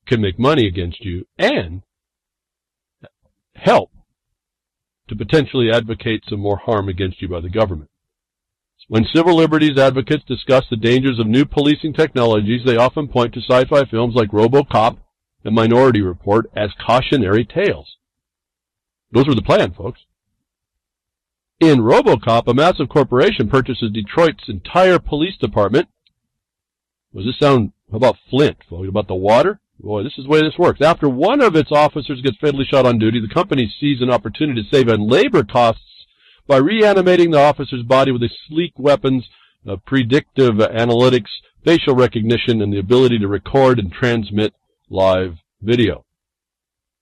can make money against you and help to potentially advocate some more harm against you by the government. When civil liberties advocates discuss the dangers of new policing technologies, they often point to sci-fi films like RoboCop and Minority Report as cautionary tales. Those were the plan, folks. In RoboCop, a massive corporation purchases Detroit's entire police department. Does this sound, how about Flint, folks, about the water? Boy, this is the way this works. After one of its officers gets fatally shot on duty, the company sees an opportunity to save on labor costs by reanimating the officer's body with a sleek weapons, predictive analytics, facial recognition, and the ability to record and transmit live video.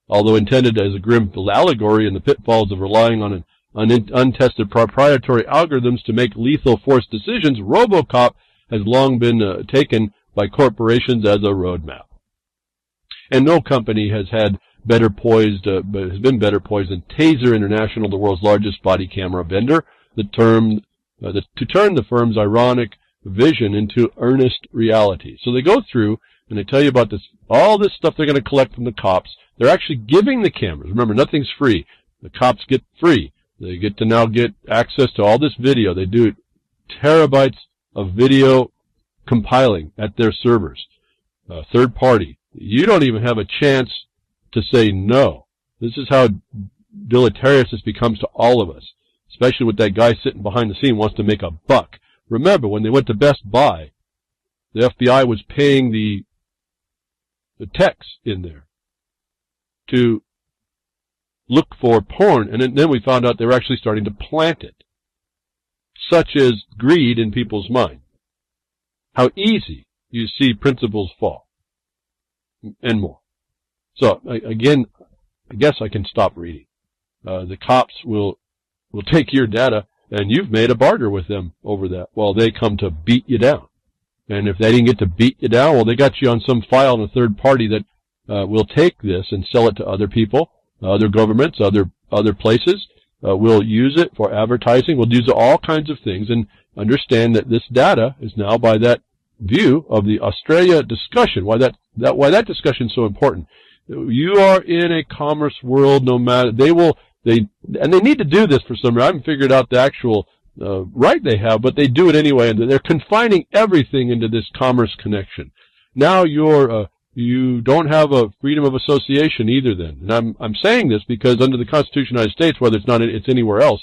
Although intended as a grim allegory in the pitfalls of relying on untested proprietary algorithms to make lethal force decisions, RoboCop has long been taken by corporations as a roadmap. And no company has been better poised than Taser International, the world's largest body camera vendor, to turn the firm's ironic vision into earnest reality. So they go through and they tell you about this, all this stuff they're going to collect from the cops. They're actually giving the cameras. Remember, nothing's free. The cops get free. They get to now get access to all this video. They do terabytes of video compiling at their servers. Third party. You don't even have a chance to say no. This is how deleterious this becomes to all of us, especially with that guy sitting behind the scene who wants to make a buck. Remember, when they went to Best Buy, the FBI was paying the techs in there to look for porn, and then we found out they were actually starting to plant it. Such is greed in people's mind. How easy you see principles fall, and more. So, again, I guess I can stop reading. The cops will take your data, and you've made a barter with them over that. Well, they come to beat you down. And if they didn't get to beat you down, well, they got you on some file in a third party that will take this and sell it to other people, other governments, other places. We'll use it for advertising. We'll use all kinds of things, and understand that this data is now, by that view of the Australia discussion, why that discussion is so important. You are in a commerce world, no matter, and they need to do this for some reason. I haven't figured out the actual right they have, but they do it anyway, and they're confining everything into this commerce connection. Now you don't have a freedom of association either then. And I'm saying this because under the Constitution of the United States, whether it's anywhere else,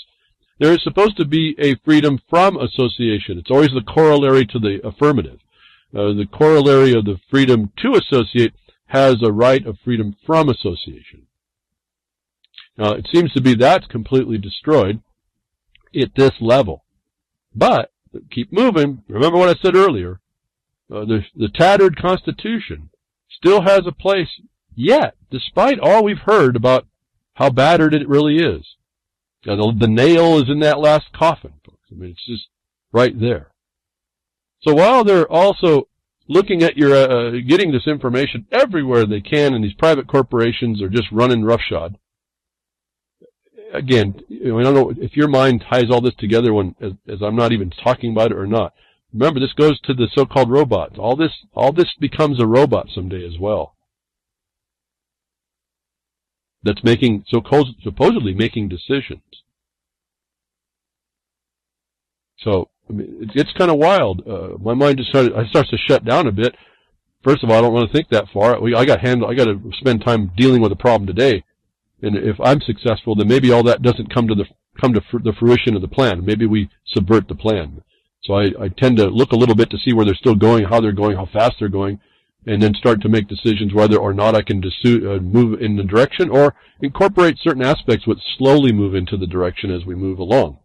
there is supposed to be a freedom from association. It's always the corollary to the affirmative. The corollary of the freedom to associate has a right of freedom from association. Now, it seems to be that's completely destroyed at this level. But, keep moving. Remember what I said earlier. The tattered Constitution still has a place yet, despite all we've heard about how battered it really is. The nail is in that last coffin, folks. I mean, it's just right there. So while they're also looking at your, getting this information everywhere they can, and these private corporations are just running roughshod. Again, I don't know if your mind ties all this together as I'm not even talking about it or not. Remember, this goes to the so-called robots. All this becomes a robot someday as well. That's supposedly making decisions. So, I mean, it's kind of wild. My mind starts to shut down a bit. First of all, I don't want to think that far. I got to spend time dealing with the problem today. And if I'm successful, then maybe all that doesn't come to the fruition of the plan. Maybe we subvert the plan. So I tend to look a little bit to see where they're still going, how they're going, how fast they're going, and then start to make decisions whether or not I can move in the direction or incorporate certain aspects which slowly move into the direction as we move along.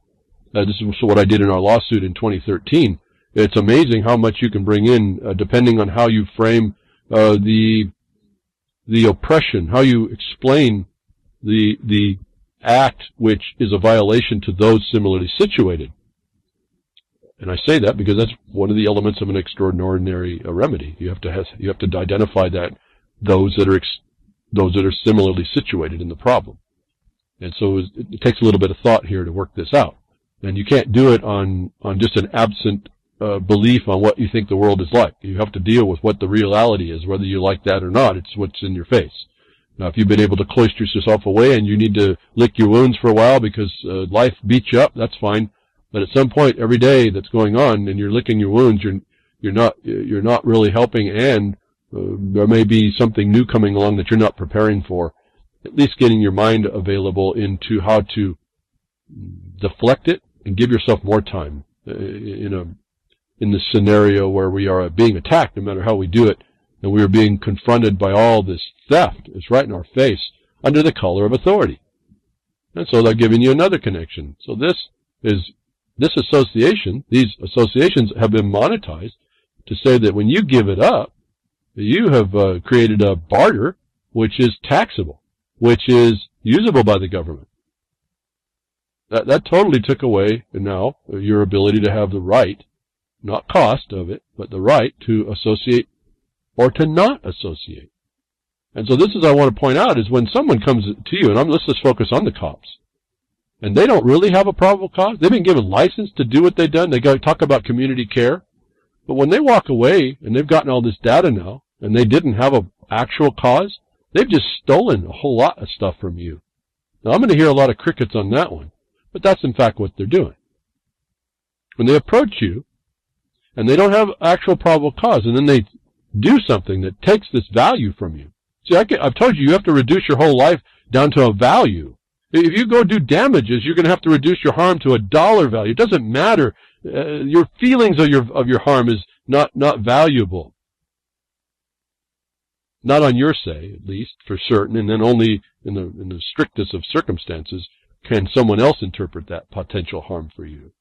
This is what I did in our lawsuit in 2013. It's amazing how much you can bring in, depending on how you frame the oppression, how you explain the act which is a violation to those similarly situated. And I say that because that's one of the elements of an extraordinary remedy. You have to identify that those that are those that are similarly situated in the problem. And so it takes a little bit of thought here to work this out. And you can't do it on just an absent belief on what you think the world is like. You have to deal with what the reality is, whether you like that or not. It's what's in your face. Now, if you've been able to cloister yourself away and you need to lick your wounds for a while because life beats you up, that's fine. But at some point, every day that's going on, and you're licking your wounds, you're not really helping, and there may be something new coming along that you're not preparing for. At least getting your mind available into how to deflect it and give yourself more time in this scenario where we are being attacked, no matter how we do it, and we are being confronted by all this theft. It's right in our face under the color of authority. And so they're giving you another connection. So these associations have been monetized to say that when you give it up, you have created a barter which is taxable, which is usable by the government. That totally took away now your ability to have the right, not cost of it, but the right to associate or to not associate. And so this is what I want to point out is when someone comes to you, and let's just focus on the cops, and they don't really have a probable cause. They've been given license to do what they've done. They talk about community care. But when they walk away and they've gotten all this data now, and they didn't have an actual cause, they've just stolen a whole lot of stuff from you. Now, I'm going to hear a lot of crickets on that one, but that's in fact what they're doing. When they approach you, and they don't have actual probable cause, and then they do something that takes this value from you. See, I've told you have to reduce your whole life down to a value. If you go do damages, you're going to have to reduce your harm to a dollar value. It doesn't matter. Your feelings of your harm is not valuable. Not on your say, at least, for certain, and then only in the strictest of circumstances can someone else interpret that potential harm for you.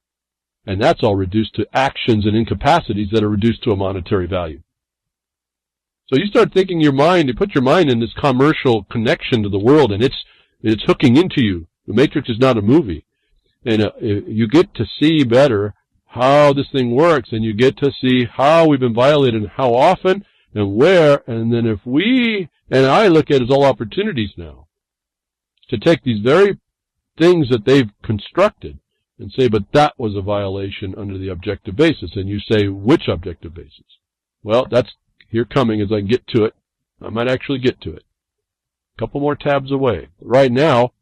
And that's all reduced to actions and incapacities that are reduced to a monetary value. So you start thinking you put your mind in this commercial connection to the world, and it's hooking into you. The Matrix is not a movie. And you get to see better how this thing works, and you get to see how we've been violated and how often and where, and then and I look at it as all opportunities now to take these very things that they've constructed and say, but that was a violation under the objective basis. And you say, which objective basis? Well, that's here coming as I get to it. I might actually get to it. A couple more tabs away. Right now,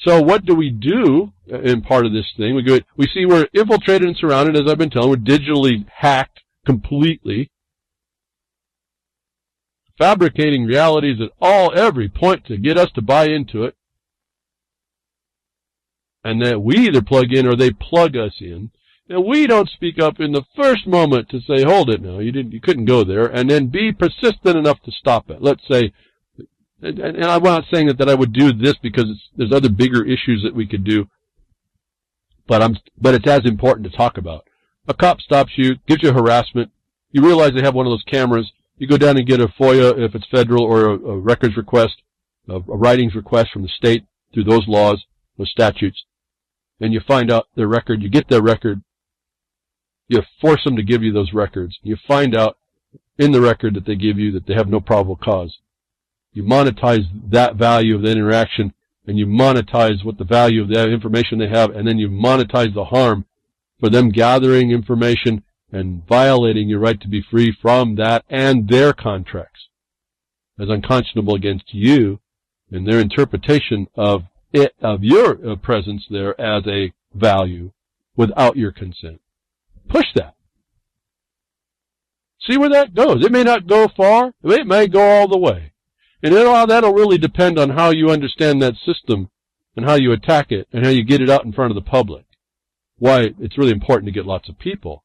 so what do we do in part of this thing? We see we're infiltrated and surrounded, as I've been telling. We're digitally hacked completely, fabricating realities at every point to get us to buy into it. And that we either plug in or they plug us in. And we don't speak up in the first moment to say, hold it now, you couldn't go there, and then be persistent enough to stop it. Let's say, and I'm not saying that I would do this because there's other bigger issues that we could do, but it's as important to talk about. A cop stops you, gives you harassment, you realize they have one of those cameras, you go down and get a FOIA if it's federal, or a records request, a writings request from the state through those laws, those statutes, and you find out their record, you get their record, you force them to give you those records. You find out in the record that they give you that they have no probable cause. You monetize that value of that interaction, and you monetize what the value of that information they have, and then you monetize the harm for them gathering information and violating your right to be free from that and their contracts as unconscionable against you and their interpretation of your presence there as a value without your consent. Push that. See where that goes. It may not go far. It may go all the way. And that'll really depend on how you understand that system and how you attack it and how you get it out in front of the public. Why it's really important to get lots of people.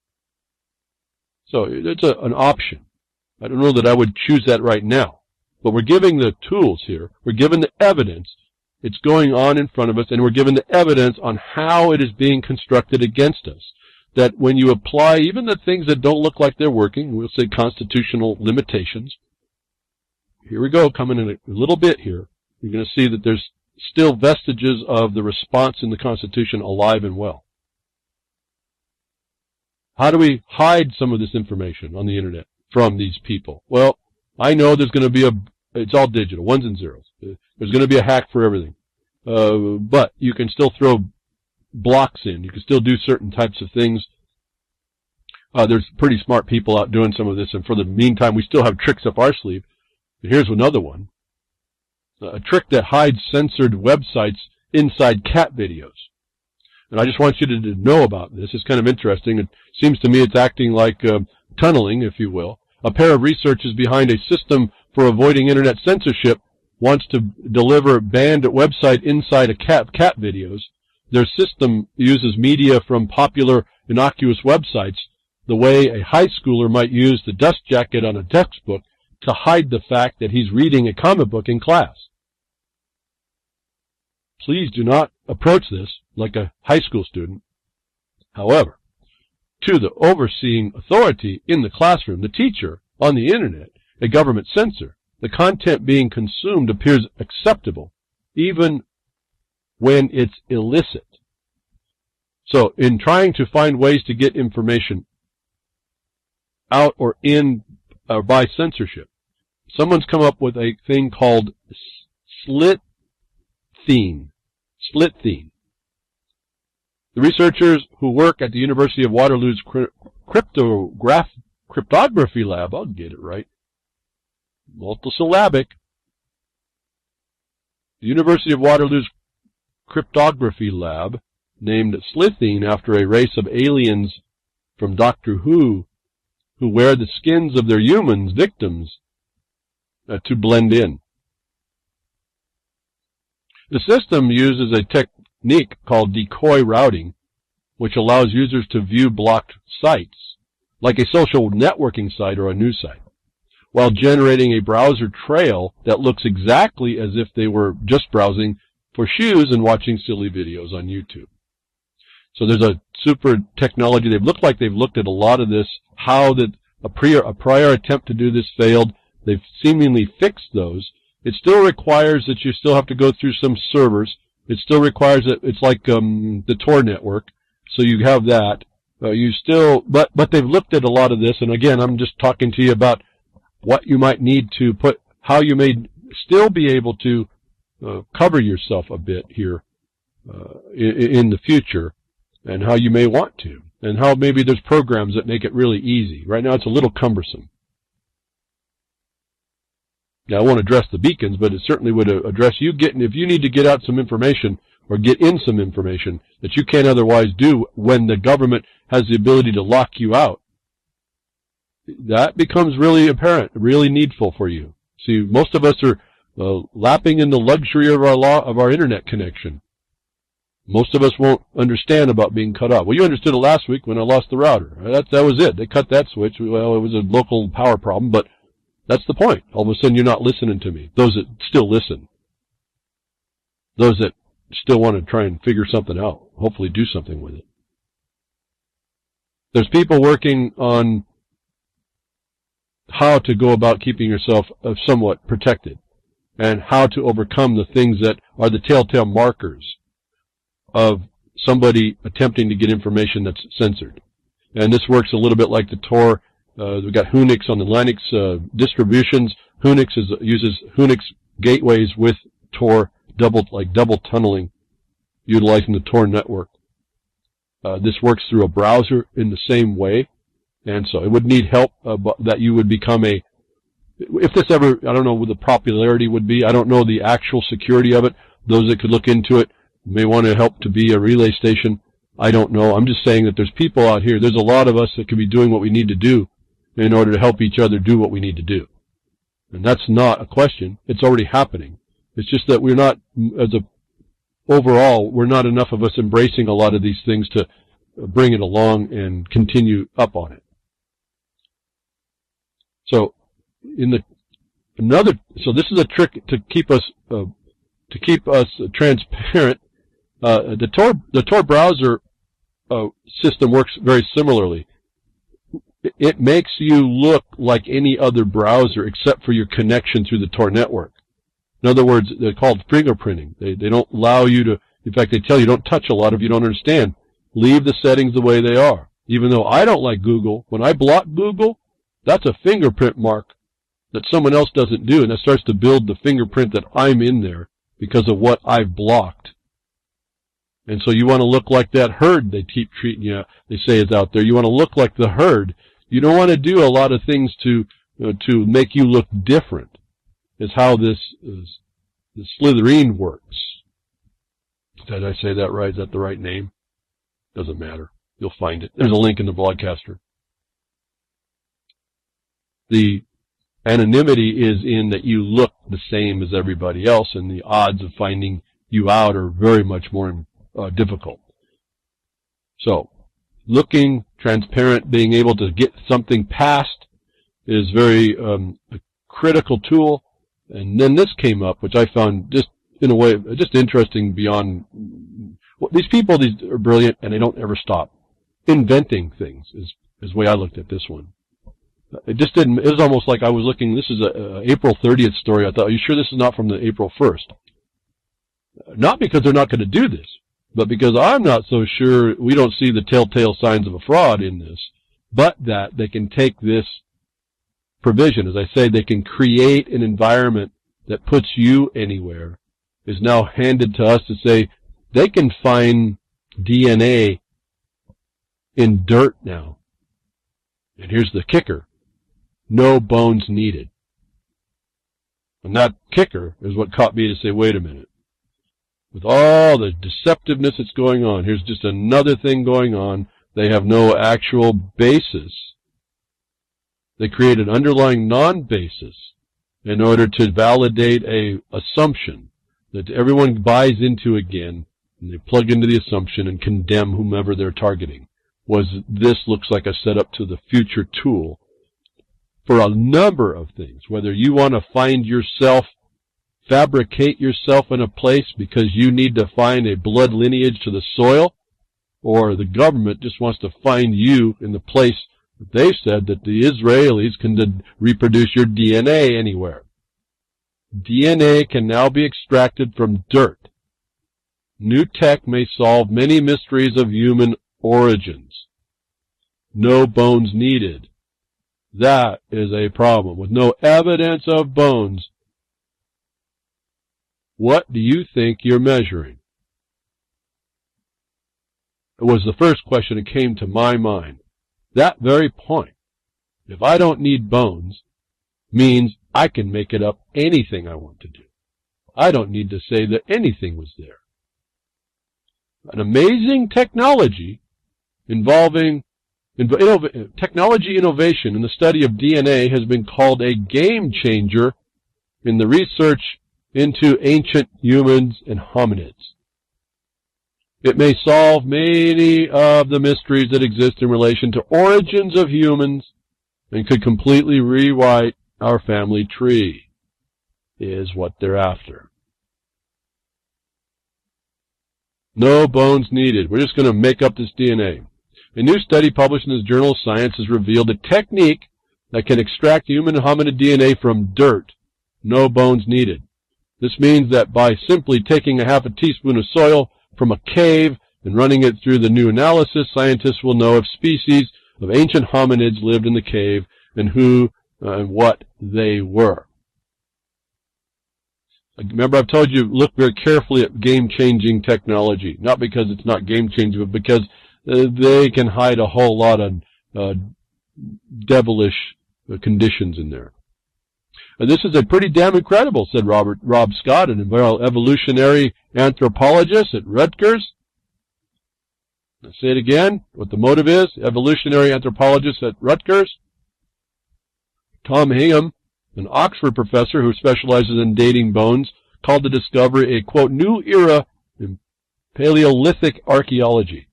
So it's an option. I don't know that I would choose that right now. But we're giving the tools here. We're giving the evidence. It's going on in front of us, and we're given the evidence on how it is being constructed against us. That when you apply even the things that don't look like they're working, we'll say constitutional limitations. Here we go, coming in a little bit here. You're going to see that there's still vestiges of the response in the Constitution alive and well. How do we hide some of this information on the internet from these people? Well, I know there's going to be it's all digital, ones and zeros. There's going to be a hack for everything. But you can still throw blocks in. You can still do certain types of things. There's pretty smart people out doing some of this, and for the meantime, we still have tricks up our sleeve. Here's another one. A trick that hides censored websites inside cat videos. And I just want you to know about this. It's kind of interesting. It seems to me it's acting like tunneling, if you will. A pair of researchers behind a system for avoiding internet censorship wants to deliver banned website inside a cat videos. Their system uses media from popular innocuous websites the way a high schooler might use the dust jacket on a textbook to hide the fact that he's reading a comic book in class. Please do not approach this like a high school student. However, to the overseeing authority in the classroom, the teacher, on the internet, a government censor, the content being consumed appears acceptable, even when it's illicit. So, in trying to find ways to get information out or in or by censorship, someone's come up with a thing called sleuthing. The researchers who work at the University of Waterloo's cryptography lab, I'll get it right, multisyllabic, the University of Waterloo's cryptography lab, named sleuthing after a race of aliens from Doctor Who wear the skins of their humans victims to blend in. The system uses a technique called decoy routing, which allows users to view blocked sites, like a social networking site or a news site, while generating a browser trail that looks exactly as if they were just browsing for shoes and watching silly videos on YouTube. So there's a super technology. They've looked at a lot of this, how that a prior attempt to do this failed. They've seemingly fixed those. It still requires that you still have to go through some servers. It still requires that it's like the Tor network. So you have that. But they've looked at a lot of this, and again, I'm just talking to you about what you might need to put, how you may still be able to cover yourself a bit here in the future, and how you may want to, and how maybe there's programs that make it really easy. Right now, it's a little cumbersome. Now, I won't address the beacons, but it certainly would address you if you need to get out some information or get in some information that you can't otherwise do when the government has the ability to lock you out. That becomes really apparent, really needful for you. See, most of us are lapping in the luxury of our internet connection. Most of us won't understand about being cut off. Well, you understood it last week when I lost the router. That was it. They cut that switch. Well, it was a local power problem, but that's the point. All of a sudden, you're not listening to me. Those that still listen. Those that still want to try and figure something out. Hopefully do something with it. There's people working on how to go about keeping yourself somewhat protected, and how to overcome the things that are the telltale markers of somebody attempting to get information that's censored. And this works a little bit like the Tor. We've got Unix on the Linux distributions. Unix uses Unix gateways with Tor, double tunneling, utilizing the Tor network. This works through a browser in the same way, and so it would need help that you would become if this ever, I don't know what the popularity would be. I don't know the actual security of it. Those that could look into it may want to help to be a relay station. I don't know. I'm just saying that there's people out here. There's a lot of us that could be doing what we need to do in order to help each other do what we need to do. And that's not a question. It's already happening. It's just that we're not, overall, we're not enough of us embracing a lot of these things to bring it along and continue up on it. So, so this is a trick to keep us transparent. The Tor browser system works very similarly. It makes you look like any other browser except for your connection through the Tor network. In other words, they're called fingerprinting. They don't allow you to, in fact, they tell you don't touch a lot if you don't understand. Leave the settings the way they are. Even though I don't like Google, when I block Google, that's a fingerprint mark that someone else doesn't do, and that starts to build the fingerprint that I'm in there because of what I've blocked. And so you want to look like that herd they keep treating you, they say is out there. You want to look like the herd. You don't want to do a lot of things to make you look different, is how the Slytherin works. Did I say that right? Is that the right name? Doesn't matter. You'll find it. There's a link in the broadcaster. The anonymity is in that you look the same as everybody else, and the odds of finding you out are very much more difficult. So, looking transparent, being able to get something past is very a critical tool. And then this came up, which I found just in a way just interesting beyond. Well, these people, these are brilliant, and they don't ever stop inventing things. Is the way I looked at this one. It just didn't. It was almost like I was looking. This is a April 30th story. I thought, are you sure this is not from the April 1st? Not because they're not going to do this, but because I'm not so sure we don't see the telltale signs of a fraud in this, but that they can take this provision, as I say, they can create an environment that puts you anywhere, is now handed to us to say they can find DNA in dirt now. And here's the kicker. No bones needed. And that kicker is what caught me to say, wait a minute. With all the deceptiveness that's going on, here's just another thing going on. They have no actual basis. They create an underlying non-basis in order to validate a assumption that everyone buys into again, and they plug into the assumption and condemn whomever they're targeting. This looks like a setup to the future tool for a number of things, whether you want to find yourself, fabricate yourself in a place because you need to find a blood lineage to the soil, or the government just wants to find you in the place that they said that the Israelis can reproduce your DNA anywhere. DNA can now be extracted from dirt. New tech may solve many mysteries of human origins. No bones needed. That is a problem. With no evidence of bones, what do you think you're measuring? It was the first question that came to my mind. That very point, if I don't need bones, means I can make it up anything I want to do. I don't need to say that anything was there. An amazing technology involving technology innovation in the study of DNA has been called a game changer in the research into ancient humans and hominids. It may solve many of the mysteries that exist in relation to origins of humans and could completely rewrite our family tree, is what they're after. No bones needed. We're just going to make up this DNA. A new study published in the Journal of Science has revealed a technique that can extract human hominid DNA from dirt. No bones needed. This means that by simply taking a half a teaspoon of soil from a cave and running it through the new analysis, scientists will know if species of ancient hominids lived in the cave and who and what they were. Remember, I've told you, look very carefully at game-changing technology. Not because it's not game-changing, but because they can hide a whole lot of devilish conditions in there. And this is a pretty damn incredible, said Rob Scott, an evolutionary anthropologist at Rutgers. Let's say it again, what the motive is. Evolutionary anthropologist at Rutgers. Tom Hingham, an Oxford professor who specializes in dating bones, called the discovery a, quote, new era in Paleolithic archaeology.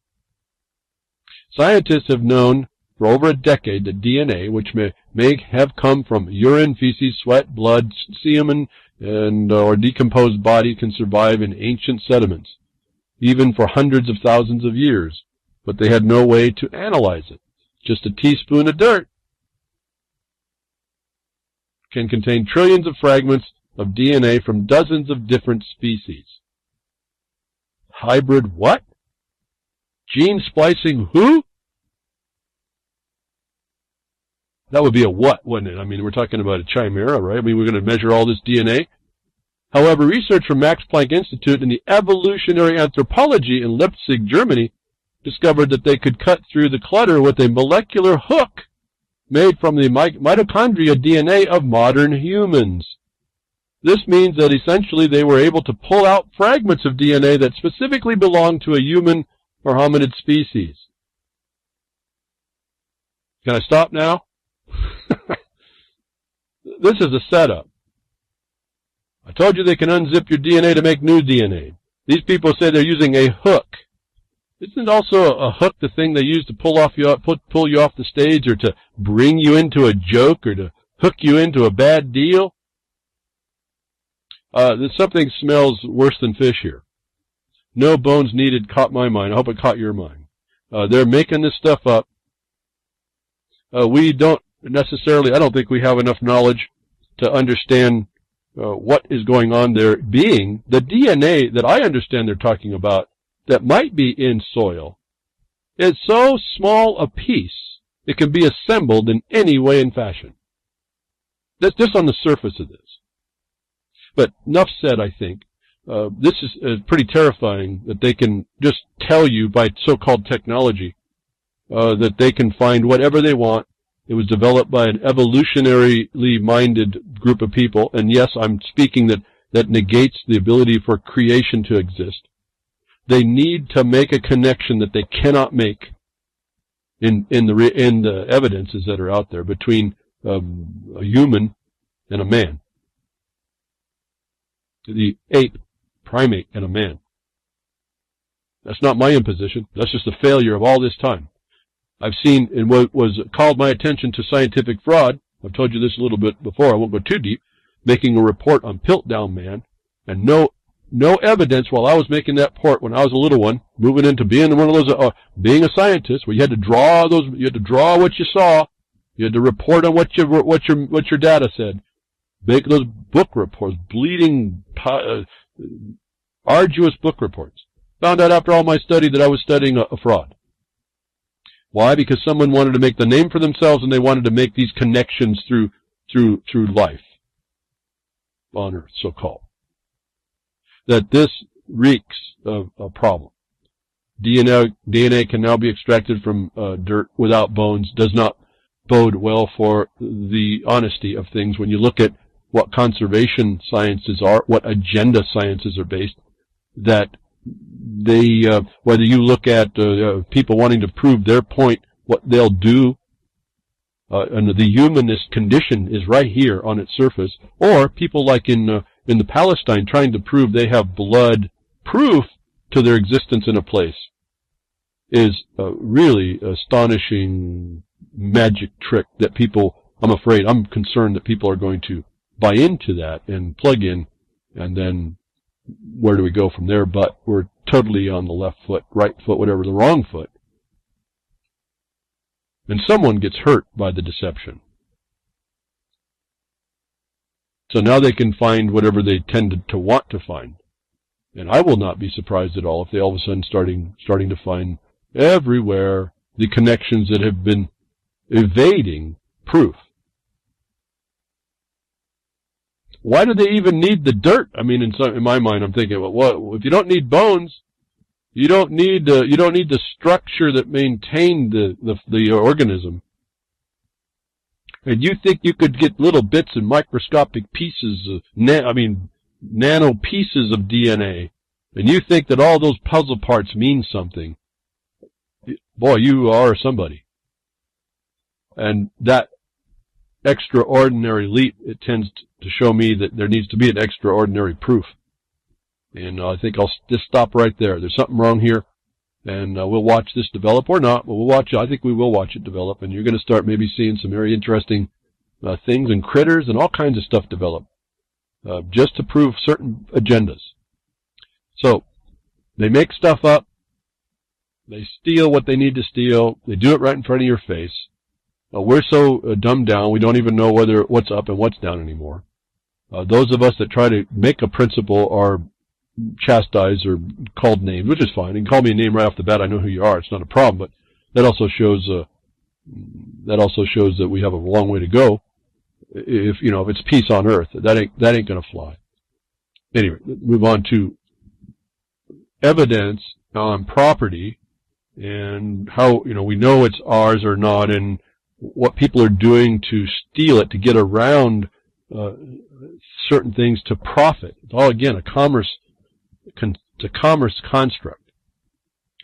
Scientists have known for over a decade that DNA, which may have come from urine, feces, sweat, blood, semen, and or decomposed body, can survive in ancient sediments, even for hundreds of thousands of years, but they had no way to analyze it. Just a teaspoon of dirt can contain trillions of fragments of DNA from dozens of different species. Hybrid what? Gene splicing who? That would be a what, wouldn't it? I mean, we're talking about a chimera, right? I mean, we're going to measure all this DNA. However, research from Max Planck Institute in the Evolutionary Anthropology in Leipzig, Germany, discovered that they could cut through the clutter with a molecular hook made from the mitochondria DNA of modern humans. This means that essentially they were able to pull out fragments of DNA that specifically belonged to a human or hominid species. Can I stop now? This is a setup. I told you they can unzip your DNA to make new DNA. These people say they're using a hook. Isn't also a hook the thing they use to pull you off the stage, or to bring you into a joke, or to hook you into a bad deal? Something smells worse than fish here. No bones needed caught my mind. I hope it caught your mind. They're making this stuff up. We don't necessarily, I don't think we have enough knowledge to understand what is going on there, being the DNA that I understand they're talking about that might be in soil is so small a piece it can be assembled in any way and fashion. That's just on the surface of this. But enough said, I think. This is pretty terrifying that they can just tell you by so-called technology that they can find whatever they want. It was developed by an evolutionarily minded group of people, and yes, I'm speaking that negates the ability for creation to exist. They need to make a connection that they cannot make in the evidences that are out there between a human and a man, the ape, primate, and a man. That's not my imposition. That's just a failure of all this time. I've seen in what was called my attention to scientific fraud. I've told you this a little bit before. I won't go too deep. Making a report on Piltdown Man, and no evidence while I was making that report when I was a little one, moving into being one of those, being a scientist, where you had to draw what you saw, you had to report on what your data said. Make those book reports, bleeding, arduous book reports. Found out after all my study that I was studying a fraud. Why? Because someone wanted to make the name for themselves, and they wanted to make these connections through life on Earth, so-called. That this reeks of a problem. DNA can now be extracted from dirt without bones. Does not bode well for the honesty of things. When you look at what conservation sciences are, what agenda sciences are based, that they, whether you look at people wanting to prove their point, what they'll do, and the humanist condition is right here on its surface, or people like in the Palestine trying to prove they have blood proof to their existence in a place, is a really astonishing magic trick that people, I'm concerned that people are going to buy into that and plug in, and then where do we go from there? But we're totally on the left foot, right foot, whatever, the wrong foot. And someone gets hurt by the deception. So now they can find whatever they tended to want to find. And I will not be surprised at all if they all of a sudden starting to find everywhere the connections that have been evading proof. Why do they even need the dirt? I mean, in my mind, I'm thinking, well, what, if you don't need bones, you don't need the structure that maintained the organism. And you think you could get little bits and microscopic pieces of, nano pieces of DNA, and you think that all those puzzle parts mean something. Boy, you are somebody. And that extraordinary leap, it tends to show me that there needs to be an extraordinary proof. And I think I'll just stop right there. There's something wrong here, and we'll watch this develop or not, but I think we will watch it develop, and you're going to start maybe seeing some very interesting things and critters and all kinds of stuff develop, just to prove certain agendas. So, they make stuff up, they steal what they need to steal, they do it right in front of your face. We're so dumbed down, we don't even know what's up and what's down anymore. Those of us that try to make a principle are chastised or called names, which is fine. You can call me a name right off the bat, I know who you are, it's not a problem, but that also shows that also shows that we have a long way to go. If it's peace on earth, that ain't going to fly. Anyway, move on to evidence on property and how, we know it's ours or not, and what people are doing to steal it, to get around certain things to profit. It's all, again, a commerce construct.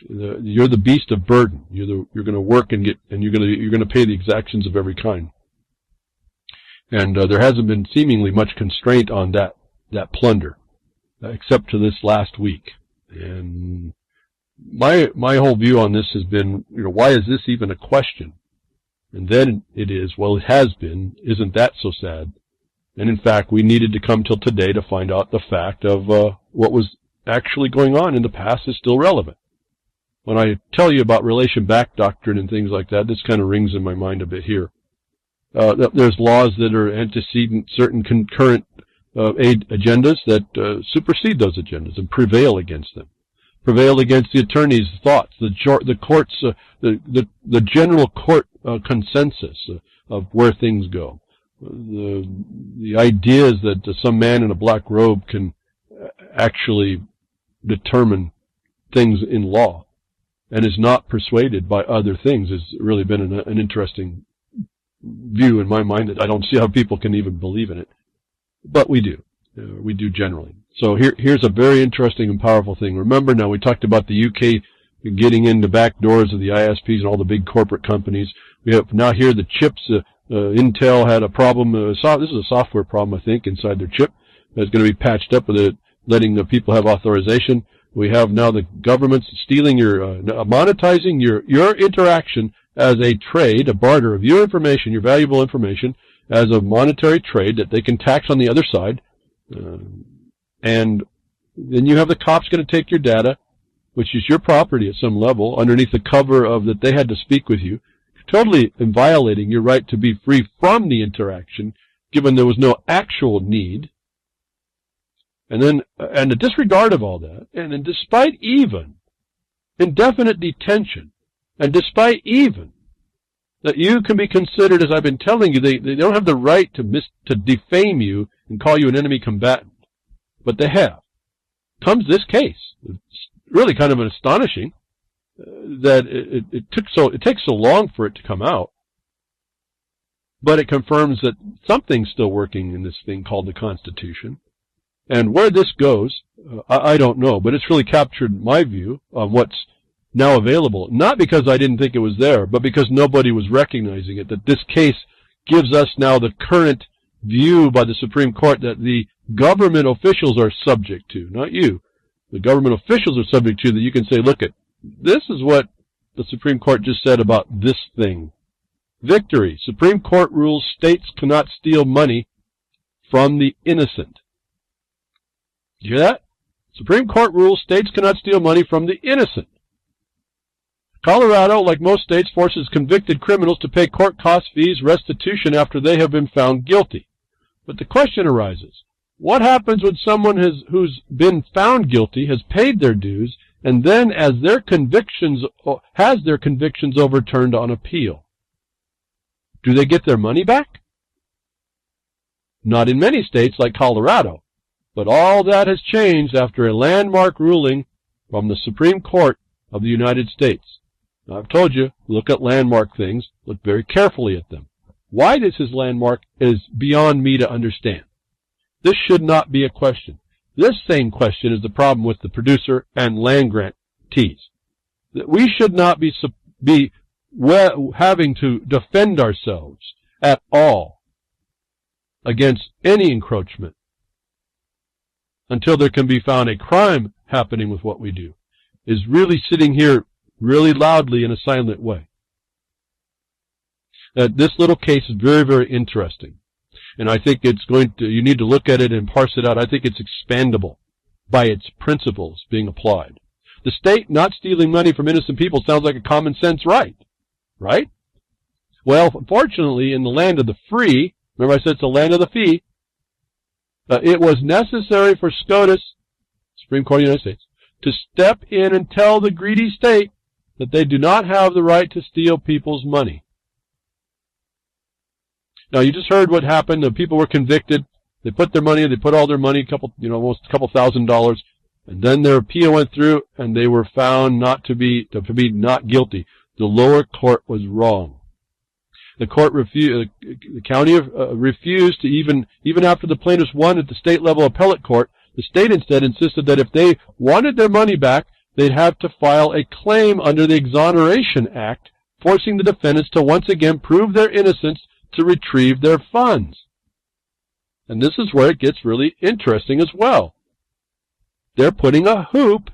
You're the beast of burden. You're going to work and you're going to pay the exactions of every kind. And there hasn't been seemingly much constraint on that plunder, except to this last week. And my whole view on this has been, why is this even a question? And then it is, well, it has been. Isn't that so sad? And in fact, we needed to come till today to find out the fact of what was actually going on in the past is still relevant. When I tell you about relation back doctrine and things like that, this kind of rings in my mind a bit here. There's laws that are antecedent certain concurrent agendas that supersede those agendas and prevail against them. Prevail against the attorney's thoughts, the court's, the general court consensus of where things go. The ideas that some man in a black robe can actually determine things in law and is not persuaded by other things has really been an interesting view in my mind that I don't see how people can even believe in it. But we do. We do generally. So here's a very interesting and powerful thing. Remember now, we talked about the UK getting in the back doors of the ISPs and all the big corporate companies. We have now here the chips. Intel had a problem. This is a software problem, I think, inside their chip. That's going to be patched up with it, letting the people have authorization. We have now the governments stealing monetizing your interaction as a trade, a barter of your information, your valuable information, as a monetary trade that they can tax on the other side. And then you have the cops going to take your data, which is your property at some level, underneath the cover of that they had to speak with you, totally violating your right to be free from the interaction, given there was no actual need. And then, and the disregard of all that, and then despite even indefinite detention, and despite even that you can be considered, as I've been telling you, they don't have the right to defame you and call you an enemy combatant, but they have. Comes this case. It's really kind of astonishing that it takes so long for it to come out, but it confirms that something's still working in this thing called the Constitution. And where this goes, I don't know, but it's really captured my view on what's now available. Not because I didn't think it was there, but because nobody was recognizing it, that this case gives us now the current view by the Supreme Court that the government officials are subject to, not you. The government officials are subject to, that you can say, look, this is what the Supreme Court just said about this thing. Victory. Supreme Court rules states cannot steal money from the innocent. You hear that? Supreme Court rules states cannot steal money from the innocent. Colorado, like most states, forces convicted criminals to pay court costs, fees, restitution after they have been found guilty. But the question arises, what happens when someone who's been found guilty has paid their dues and then has their convictions overturned on appeal? Do they get their money back? Not in many states like Colorado. But all that has changed after a landmark ruling from the Supreme Court of the United States. Now, I've told you, look at landmark things, look very carefully at them. Why this is landmark is beyond me to understand. This should not be a question. This same question is the problem with the producer and land grantees. That we should not be having to defend ourselves at all against any encroachment until there can be found a crime happening with what we do, is really sitting here really loudly in a silent way. This little case is very, very interesting. And I think you need to look at it and parse it out. I think it's expandable by its principles being applied. The state not stealing money from innocent people sounds like a common sense right? Well, unfortunately, in the land of the free, remember I said it's the land of the fee, it was necessary for SCOTUS, Supreme Court of the United States, to step in and tell the greedy state that they do not have the right to steal people's money. Now, you just heard what happened. The people were convicted. They put all their money, almost a couple $1,000, and then their appeal went through, and they were found to be not guilty. The lower court was wrong. The court refused. The county refused to even after the plaintiffs won at the state level appellate court. The state instead insisted that if they wanted their money back, they'd have to file a claim under the Exoneration Act, forcing the defendants to once again prove their innocence to retrieve their funds. And this is where it gets really interesting as well. They're putting a hoop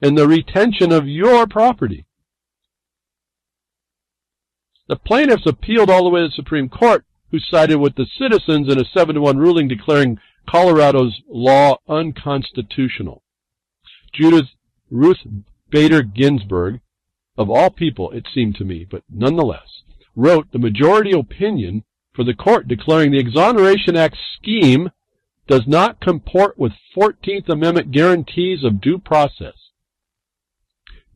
in the retention of your property. The plaintiffs appealed all the way to the Supreme Court, who sided with the citizens in a 7-1 ruling declaring Colorado's law unconstitutional. Judith Ruth Bader Ginsburg, of all people, it seemed to me, but nonetheless, wrote the majority opinion for the court declaring the Exoneration Act scheme does not comport with 14th Amendment guarantees of due process.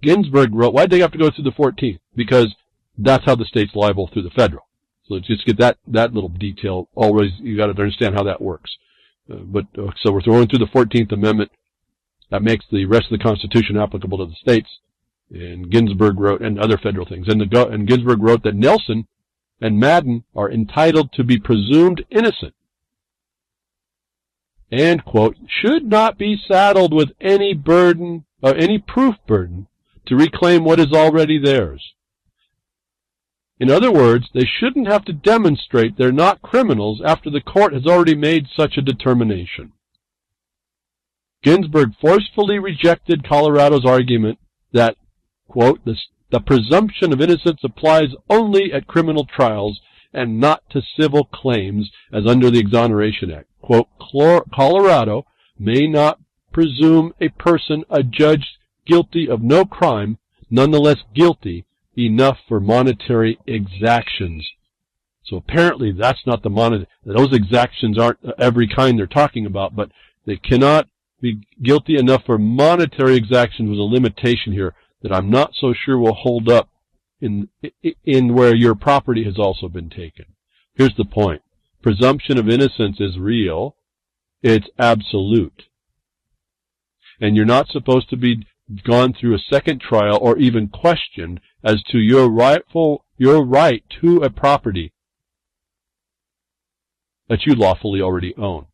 Ginsburg wrote, why'd they have to go through the 14th? Because that's how the state's liable through the federal. So let's just get that little detail. Always, you got to understand how that works. So we're throwing through the 14th Amendment. That makes the rest of the Constitution applicable to the states. And Ginsburg wrote, and other federal things. And Ginsburg wrote that Nelson and Madden are entitled to be presumed innocent. And, quote, should not be saddled with any burden, or any proof burden, to reclaim what is already theirs. In other words, they shouldn't have to demonstrate they're not criminals after the court has already made such a determination. Ginsburg forcefully rejected Colorado's argument that, quote, the presumption of innocence applies only at criminal trials and not to civil claims as under the Exoneration Act. Quote, Colorado may not presume a person adjudged guilty of no crime, nonetheless guilty enough for monetary exactions. So apparently that's not those exactions aren't every kind they're talking about, but they cannot be guilty enough for monetary exactions with a limitation here that I'm not so sure will hold up in where your property has also been taken. Here's the point. Presumption of innocence is real. It's absolute. And you're not supposed to be gone through a second trial or even questioned as to your right to a property that you lawfully already own.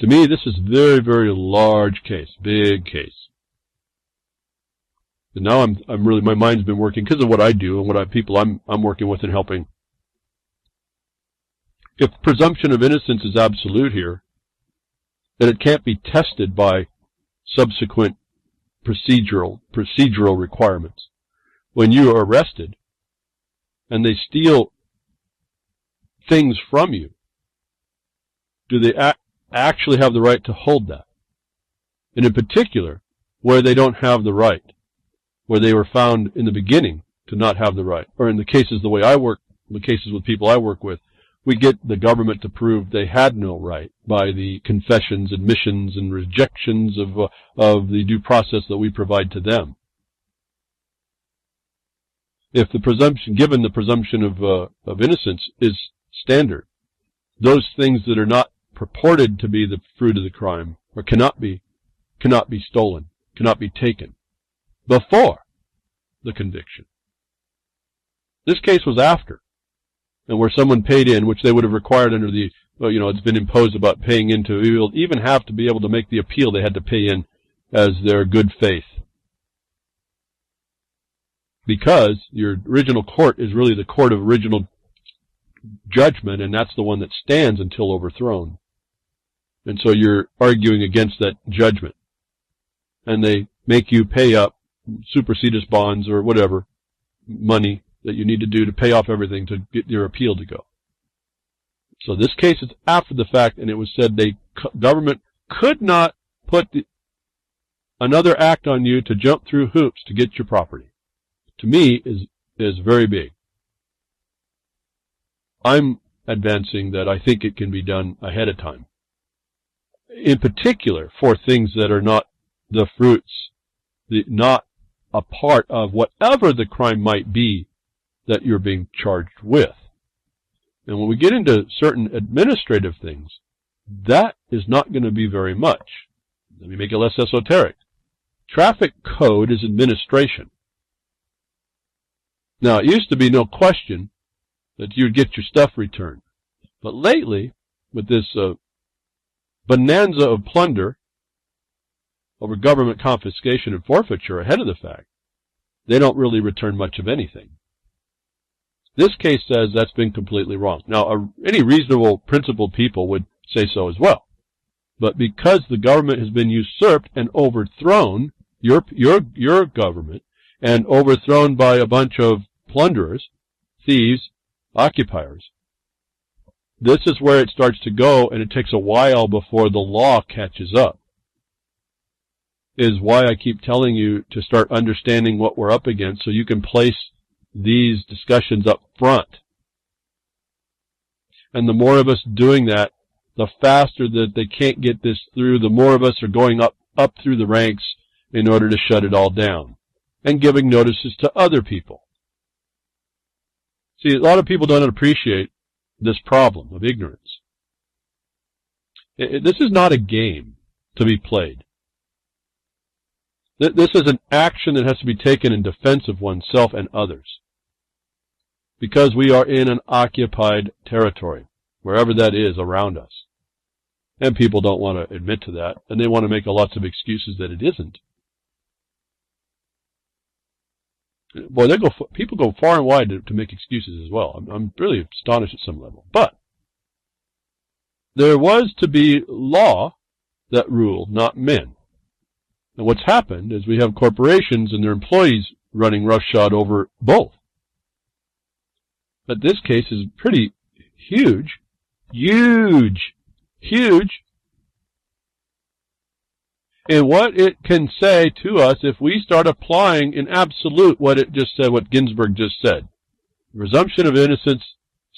To me, this is a very, very large case, big case. And now I'm really, my mind's been working because of what I do and what people I'm working with and helping. If presumption of innocence is absolute here, then it can't be tested by subsequent procedural requirements. When you are arrested and they steal things from you, do they actually have the right to hold that? And in particular, where they don't have the right, where they were found in the beginning to not have the right, or in the cases the way I work, the cases with people I work with, we get the government to prove they had no right by the confessions, admissions, and rejections of the due process that we provide to them. If the presumption, given the presumption of innocence is standard, those things that are not purported to be the fruit of the crime or cannot be stolen, cannot be taken before the conviction. This case was after, and where someone paid in, which they would have required under the, it's been imposed about paying in to even have to be able to make the appeal, they had to pay in as their good faith. Because your original court is really the court of original judgment, and that's the one that stands until overthrown. And so you're arguing against that judgment. And they make you pay up supersedis bonds or whatever money that you need to do to pay off everything to get your appeal to go. So this case is after the fact, and it was said government could not put another act on you to jump through hoops to get your property. To me, is very big. I'm advancing that I think it can be done ahead of time. In particular, for things that are not the fruits, not a part of whatever the crime might be that you're being charged with. And when we get into certain administrative things, that is not going to be very much. Let me make it less esoteric. Traffic code is administration. Now, it used to be no question that you'd get your stuff returned. But lately, with this bonanza of plunder over government confiscation and forfeiture ahead of the fact, they don't really return much of anything. This case says that's been completely wrong. Now, any reasonable, principled people would say so as well. But because the government has been usurped and overthrown, your government, and overthrown by a bunch of plunderers, thieves, occupiers, this is where it starts to go, and it takes a while before the law catches up. Is why I keep telling you to start understanding what we're up against so you can place these discussions up front. And the more of us doing that, the faster that they can't get this through, the more of us are going up through the ranks in order to shut it all down and giving notices to other people. See, a lot of people don't appreciate this problem of ignorance. This is not a game to be played. This is an action that has to be taken in defense of oneself and others. Because we are in an occupied territory, wherever that is around us. And people don't want to admit to that, and they want to make lots of excuses that it isn't. Boy, people go far and wide to make excuses as well. I'm really astonished at some level. But there was to be law that ruled, not men. And what's happened is we have corporations and their employees running roughshod over both. But this case is pretty huge. And what it can say to us if we start applying in absolute what it just said, what Ginsburg just said. The presumption of innocence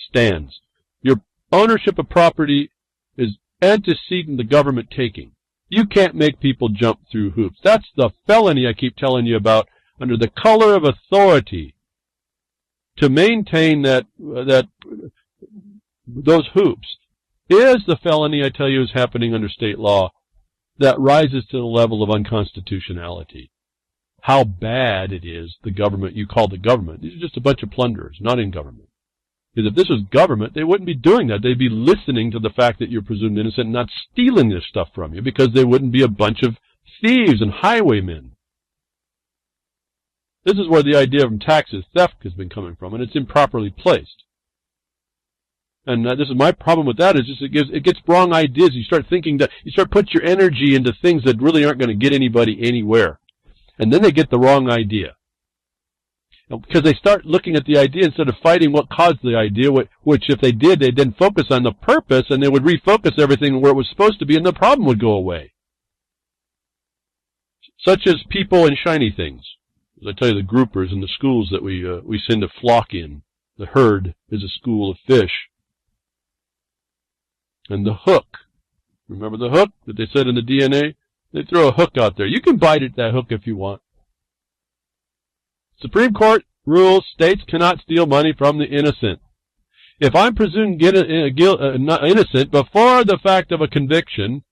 stands. Your ownership of property is antecedent the government taking. You can't make people jump through hoops. That's the felony I keep telling you about under the color of authority. To maintain those hoops is the felony I tell you is happening under state law that rises to the level of unconstitutionality. How bad it is, the government you call the government. These are just a bunch of plunderers, not in government. Because if this was government, they wouldn't be doing that. They'd be listening to the fact that you're presumed innocent and not stealing this stuff from you because they wouldn't be a bunch of thieves and highwaymen. This is where the idea of taxes, theft, has been coming from, and it's improperly placed. And this is my problem with that, is just it gets wrong ideas. You start thinking that, you start putting your energy into things that really aren't going to get anybody anywhere. And then they get the wrong idea. Because they start looking at the idea instead of fighting what caused the idea, which if they did, they'd then focus on the purpose, and they would refocus everything where it was supposed to be, and the problem would go away. Such as people and shiny things. As I tell you, the groupers and the schools that we send to flock in. The herd is a school of fish. And the hook. Remember the hook that they said in the DNA? They throw a hook out there. You can bite at that hook if you want. Supreme Court rules states cannot steal money from the innocent. If I'm presumed innocent before the fact of a conviction,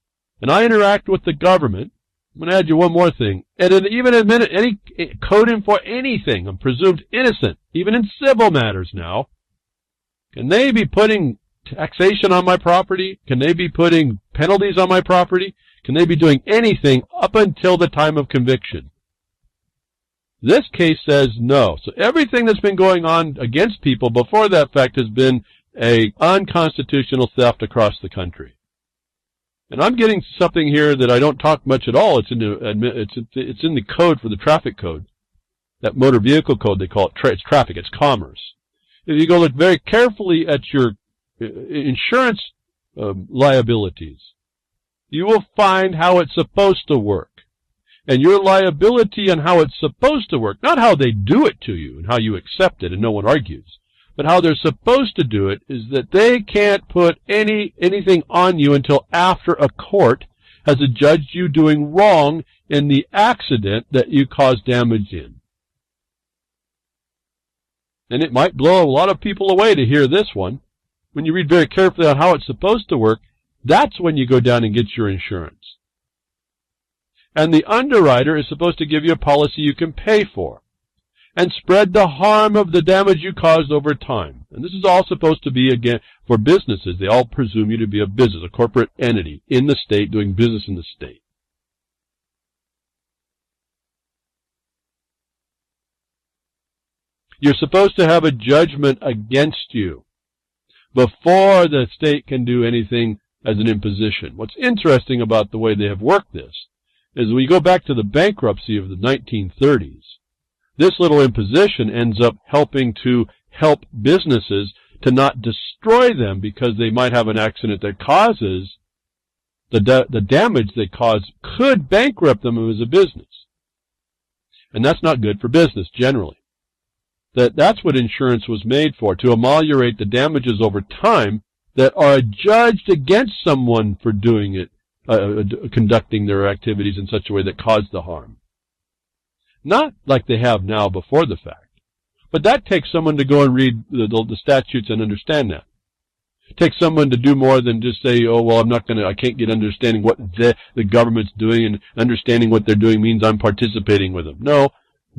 and I interact with the government, I'm going to add you one more thing. And even admit any code in for anything, I'm presumed innocent, even in civil matters now. Can they be putting taxation on my property? Can they be putting penalties on my property? Can they be doing anything up until the time of conviction? This case says no. So everything that's been going on against people before that fact has been a unconstitutional theft across the country. And I'm getting something here that I don't talk much at all. It's in the code for the traffic code. That motor vehicle code, they call it it's traffic, it's commerce. If you go look very carefully at your insurance liabilities, you will find how it's supposed to work. And your liability on how it's supposed to work, not how they do it to you and how you accept it and no one argues, but how they're supposed to do it is that they can't put anything on you until after a court has adjudged you doing wrong in the accident that you caused damage in. And it might blow a lot of people away to hear this one. when you read very carefully on how it's supposed to work, that's when you go down and get your insurance. And the underwriter is supposed to give you a policy you can pay for and spread the harm of the damage you caused over time. And this is all supposed to be, again, for businesses. They all presume you to be a business, a corporate entity in the state doing business in the state. You're supposed to have a judgment against you before the state can do anything as an imposition. What's interesting about the way they have worked this is when you go back to the bankruptcy of the 1930s, this little imposition ends up helping to help businesses to not destroy them because they might have an accident that causes the damage they cause could bankrupt them as a business. And that's not good for business generally. That's what insurance was made for, to ameliorate the damages over time that are judged against someone for doing it, conducting their activities in such a way that caused the harm. Not like they have now before the fact. But that takes someone to go and read the statutes and understand that. It takes someone to do more than just say, oh, well, I can't get understanding what the government's doing, and understanding what they're doing means I'm participating with them. No,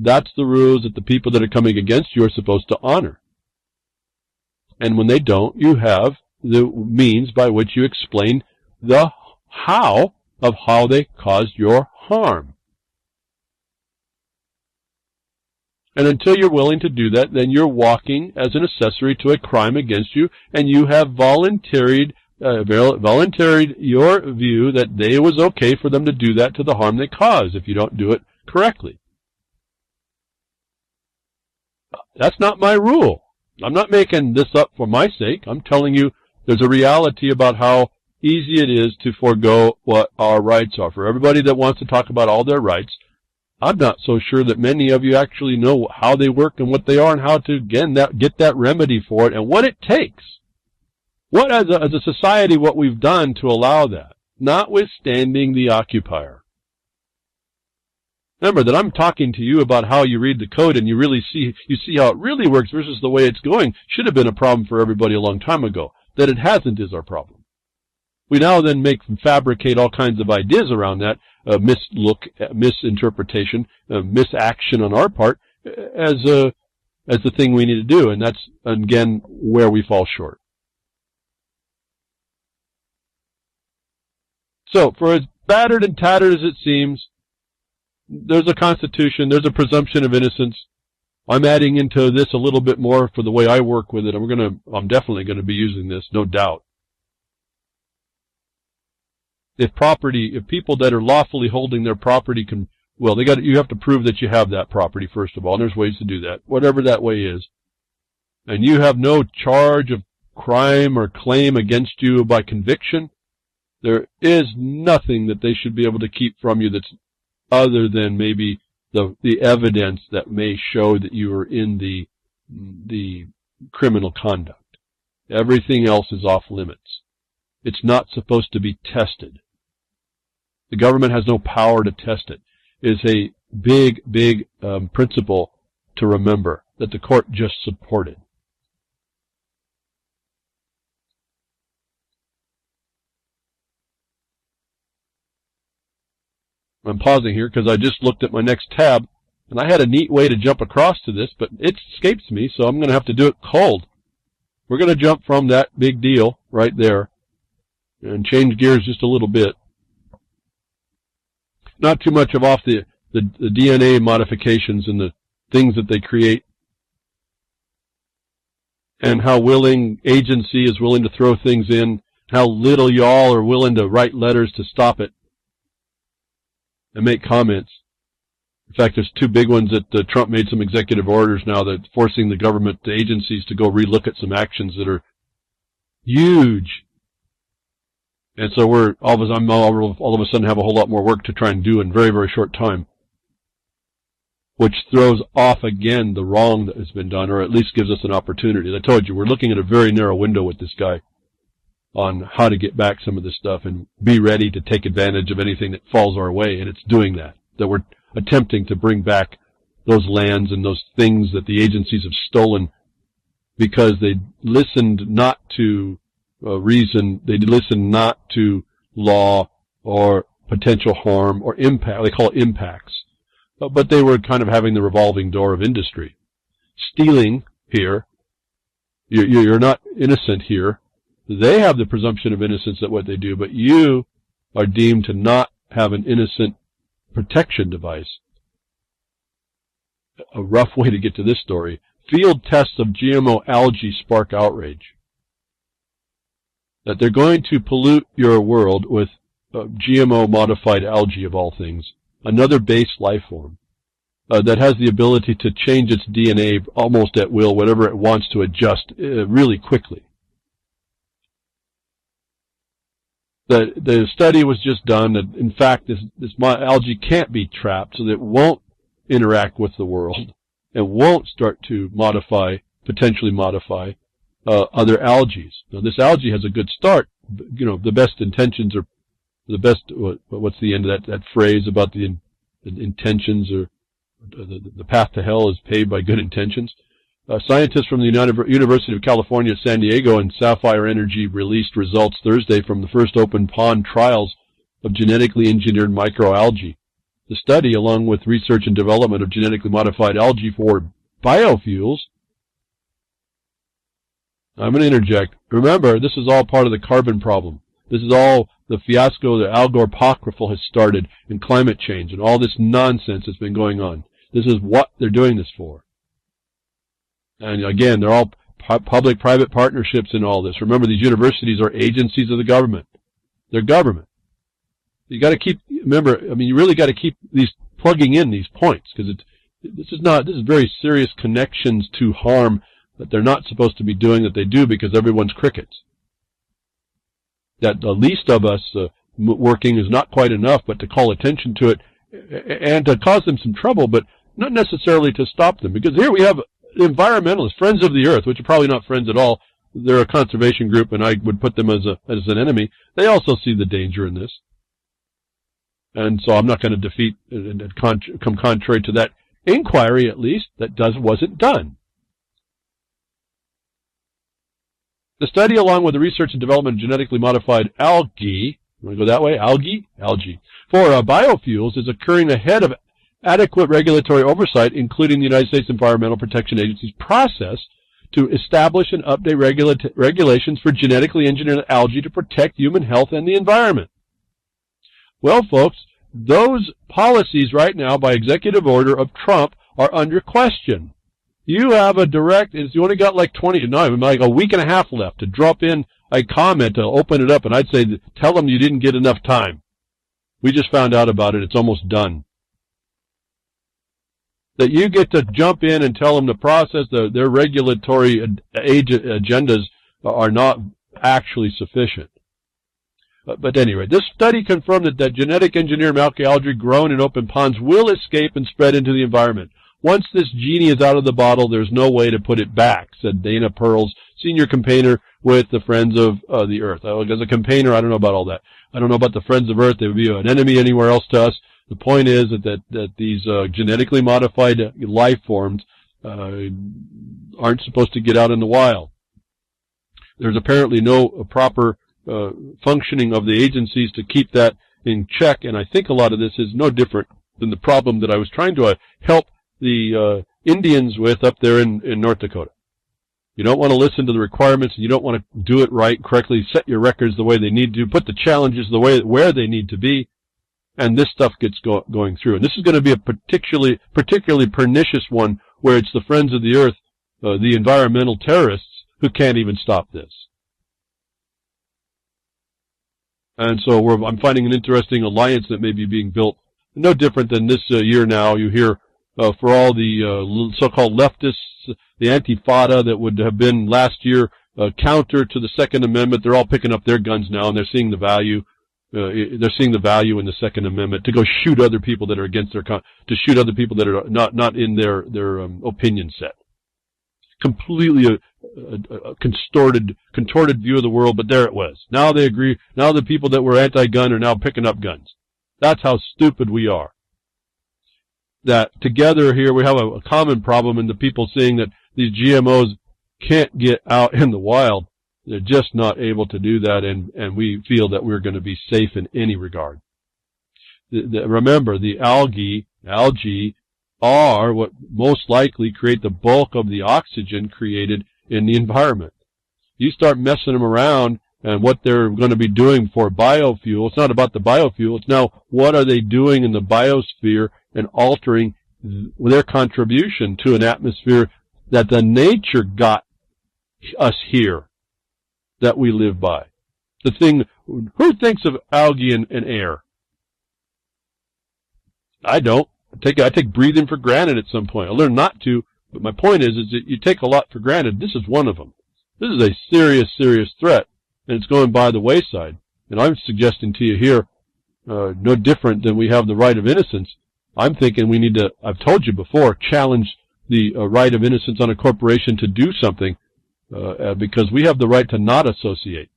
that's the rules that the people that are coming against you are supposed to honor. And when they don't, you have the means by which you explain the how of how they caused your harm. And until you're willing to do that, then you're walking as an accessory to a crime against you, and you have volunteered your view that it was okay for them to do that to the harm they caused if you don't do it correctly. That's not my rule. I'm not making this up for my sake. I'm telling you there's a reality about how easy it is to forego what our rights are. For everybody that wants to talk about all their rights, I'm not so sure that many of you actually know how they work and what they are and how to, again, get that remedy for it and what it takes. What, as a society, what we've done to allow that, notwithstanding the occupier. Remember that I'm talking to you about how you read the code and you see how it really works versus the way it's going. Should have been a problem for everybody a long time ago. That it hasn't is our problem. We now then fabricate all kinds of ideas around that, misinterpretation, misaction on our part as the thing we need to do, and that's again where we fall short. So, for as battered and tattered as it seems, there's a constitution, there's a presumption of innocence. I'm adding into this a little bit more for the way I work with it. I'm definitely going to be using this, no doubt. If people that are lawfully holding their property you have to prove that you have that property first of all, and there's ways to do that, whatever that way is. And you have no charge of crime or claim against you by conviction, there is nothing that they should be able to keep from you that's other than maybe the evidence that may show that you are in the criminal conduct. Everything else is off limits. It's not supposed to be tested. The government has no power to test it. It is a big principle to remember that the court just supported. I'm pausing here because I just looked at my next tab, and I had a neat way to jump across to this, but it escapes me, so I'm going to have to do it cold. We're going to jump from that big deal right there and change gears just a little bit. Not too much off the DNA modifications and the things that they create, and how willing agency is willing to throw things in, how little y'all are willing to write letters to stop it and make comments. In fact, there's two big ones that Trump made some executive orders now that forcing the government, the agencies, to go relook at some actions that are huge. And so we're all of a sudden have a whole lot more work to try and do in very, very short time, which throws off again the wrong that has been done, or at least gives us an opportunity. As I told you, we're looking at a very narrow window with this guy on how to get back some of this stuff and be ready to take advantage of anything that falls our way, and it's doing that we're attempting to bring back those lands and those things that the agencies have stolen because they listened not to reason, they listened not to law or potential harm or impact. They call it impacts. But they were kind of having the revolving door of industry. Stealing here, you're not innocent here. They have the presumption of innocence at what they do, but you are deemed to not have an innocent protection device. A rough way to get to this story. Field tests of GMO algae spark outrage. That they're going to pollute your world with GMO-modified algae, of all things, another base life form that has the ability to change its DNA almost at will, whatever it wants to adjust really quickly. The study was just done that, in fact, this algae can't be trapped, so that it won't interact with the world and won't start to potentially modify other algae. Now, this algae has a good start. You know, the best intentions are the best. What's the end of that phrase about the intentions, or the path to hell is paved by good intentions? Scientists from the University of California, San Diego, and Sapphire Energy released results Thursday from the first open pond trials of genetically engineered microalgae. The study, along with research and development of genetically modified algae for biofuels. I'm going to interject. Remember, this is all part of the carbon problem. This is all the fiasco that Al Gore apocryphal has started in climate change and all this nonsense that's been going on. This is what they're doing this for. And again, they're all public-private partnerships in all this. Remember, these universities are agencies of the government. They're government. You got to keep, remember, I mean, you really got to keep plugging in these points, because this is very serious connections to harm that they're not supposed to be doing that they do because everyone's crickets. That the least of us working is not quite enough, but to call attention to it and to cause them some trouble, but not necessarily to stop them. Because here we have environmentalists, Friends of the Earth, which are probably not friends at all. They're a conservation group, and I would put them as an enemy. They also see the danger in this. And so I'm not going to defeat and come contrary to that inquiry, at least, that wasn't done. The study, along with the research and development of genetically modified algae, you want to go that way? Algae, for biofuels, is occurring ahead of adequate regulatory oversight, including the United States Environmental Protection Agency's process to establish and update regulations for genetically engineered algae to protect human health and the environment. Well, folks, those policies right now by executive order of Trump are under question. You have you only got like a week and a half left to drop in a comment to open it up, and I'd say, tell them you didn't get enough time. We just found out about it. It's almost done. That you get to jump in and tell them the process, their regulatory agendas are not actually sufficient. But anyway, this study confirmed that genetic engineered algae grown in open ponds will escape and spread into the environment. Once this genie is out of the bottle, there's no way to put it back, said Dana Pearls, senior campaigner with the Friends of the Earth. As a campaigner, I don't know about all that. I don't know about the Friends of Earth. They would be an enemy anywhere else to us. The point is that these genetically modified life forms aren't supposed to get out in the wild. There's apparently no proper functioning of the agencies to keep that in check, and I think a lot of this is no different than the problem that I was trying to help the Indians with up there in North Dakota. You don't want to listen to the requirements, and you don't want to do it right, correctly, set your records the way they need to, put the challenges where they need to be, and this stuff gets going through. And this is going to be a particularly pernicious one, where it's the Friends of the Earth, the environmental terrorists, who can't even stop this. And so I'm finding an interesting alliance that may be being built, no different than this year now. You hear for all the so-called leftists, the Antifada that would have been last year counter to the Second Amendment. They're all picking up their guns now, and they're seeing the value. They're seeing the value in the Second Amendment to go shoot other people that are against to shoot other people that are not in their opinion set. Completely a contorted view of the world, but there it was. Now they agree. Now the people that were anti-gun are now picking up guns. That's how stupid we are. That together here we have a common problem in the people seeing that these GMOs can't get out in the wild. They're just not able to do that, and we feel that we're going to be safe in any regard. Remember, the algae are what most likely create the bulk of the oxygen created in the environment. You start messing them around and what they're going to be doing for biofuel. It's not about the biofuel. It's now what are they doing in the biosphere and altering their contribution to an atmosphere that the nature got us here, that we live by. The thing, who thinks of algae and air? I don't. I take breathing for granted at some point. I learned not to, but my point is that you take a lot for granted. This is one of them. This is a serious, serious threat, and it's going by the wayside. And I'm suggesting to you here, no different than we have the right of innocence. I'm thinking we need to, I've told you before, challenge the right of innocence on a corporation to do something, because we have the right to not associate.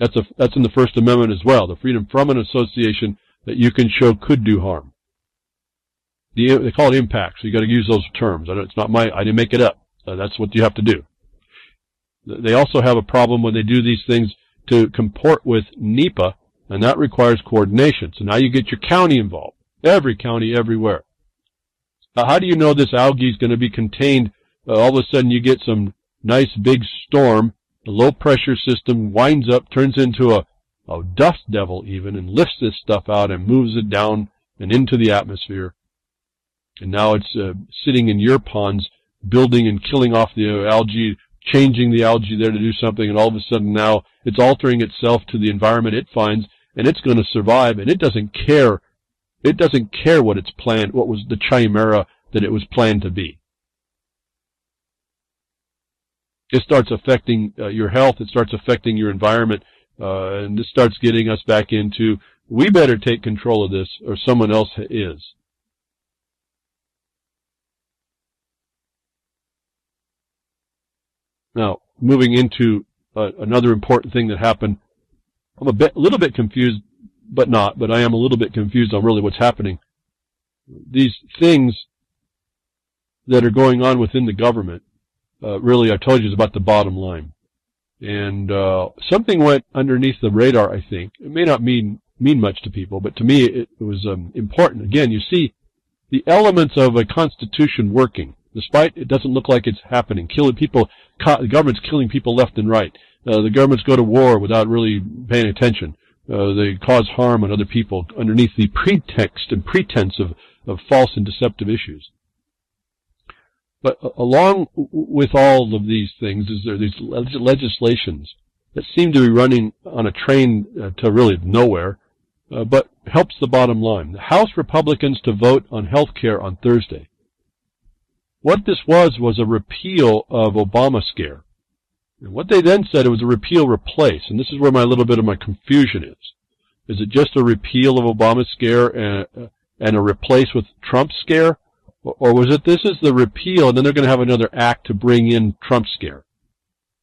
That's in the First Amendment as well, the freedom from an association that you can show could do harm. They call it impact, so you got to use those terms. It's not I didn't make it up. That's what you have to do. They also have a problem when they do these things to comport with NEPA, and that requires coordination. So now you get your county involved. Every county, everywhere. How do you know this algae is going to be contained? All of a sudden you get some nice big storm, the low pressure system winds up, turns into a dust devil even, and lifts this stuff out and moves it down and into the atmosphere. And now it's sitting in your ponds, building and killing off the algae, changing the algae there to do something, and all of a sudden now it's altering itself to the environment it finds, and it's going to survive, and it doesn't care. It doesn't care what it's planned, what was the chimera that it was planned to be. It starts affecting your health. It starts affecting your environment. And this starts getting us back into, we better take control of this or someone else is. Now, moving into another important thing that happened, I'm a little bit confused, but I am a little bit confused on really what's happening. These things that are going on within the government, really, I told you, is about the bottom line. And something went underneath the radar, I think. It may not mean much to people, but to me it was important. Again, you see the elements of a constitution working, despite it doesn't look like it's happening. Killing people, the government's killing people left and right. The governments go to war without really paying attention. They cause harm on other people underneath the pretext and pretense of false and deceptive issues. But along with all of these things is there these legislations that seem to be running on a train to really nowhere, but helps the bottom line. The House Republicans to vote on health care on Thursday. What this was a repeal of Obamacare. And what they then said, it was a repeal replace, and this is where my little bit of my confusion is. Is it just a repeal of Obamacare and a replace with Trump scare? Or was it this is the repeal, and then they're going to have another act to bring in Trump scare?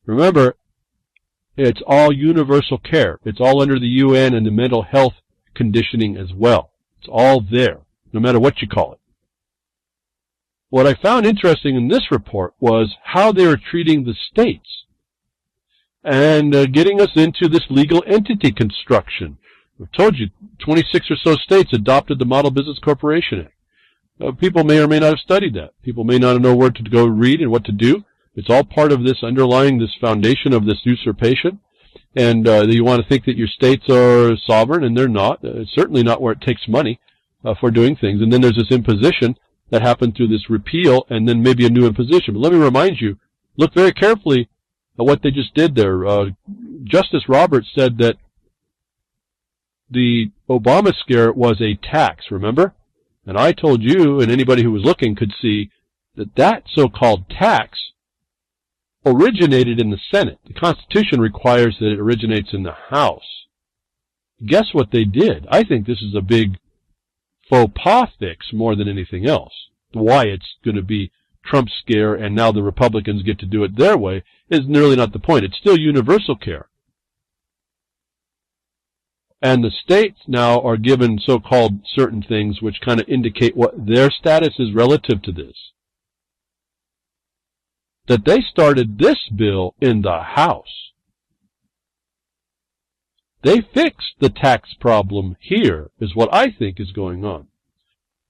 Remember, it's all universal care. It's all under the UN and the mental health conditioning as well. It's all there, no matter what you call it. What I found interesting in this report was how they were treating the states and getting us into this legal entity construction. I've told you, 26 or so states adopted the Model Business Corporation Act. People may or may not have studied that. People may not know where to go read and what to do. It's all part of this underlying this foundation of this usurpation. And you want to think that your states are sovereign, and they're not. Certainly not where it takes money for doing things. And then there's this imposition that happened through this repeal and then maybe a new imposition. But let me remind you, look very carefully at what they just did there. Justice Roberts said that the Obamacare was a tax, remember? And I told you, and anybody who was looking could see, that that so-called tax originated in the Senate. The Constitution requires that it originates in the House. Guess what they did? I think this is a big faux pas fix more than anything else. Why it's going to be Trump scare and now the Republicans get to do it their way is really not the point. It's still universal care. And the states now are given so-called certain things which kind of indicate what their status is relative to this. that they started this bill in the House. They fixed the tax problem here, is what I think is going on.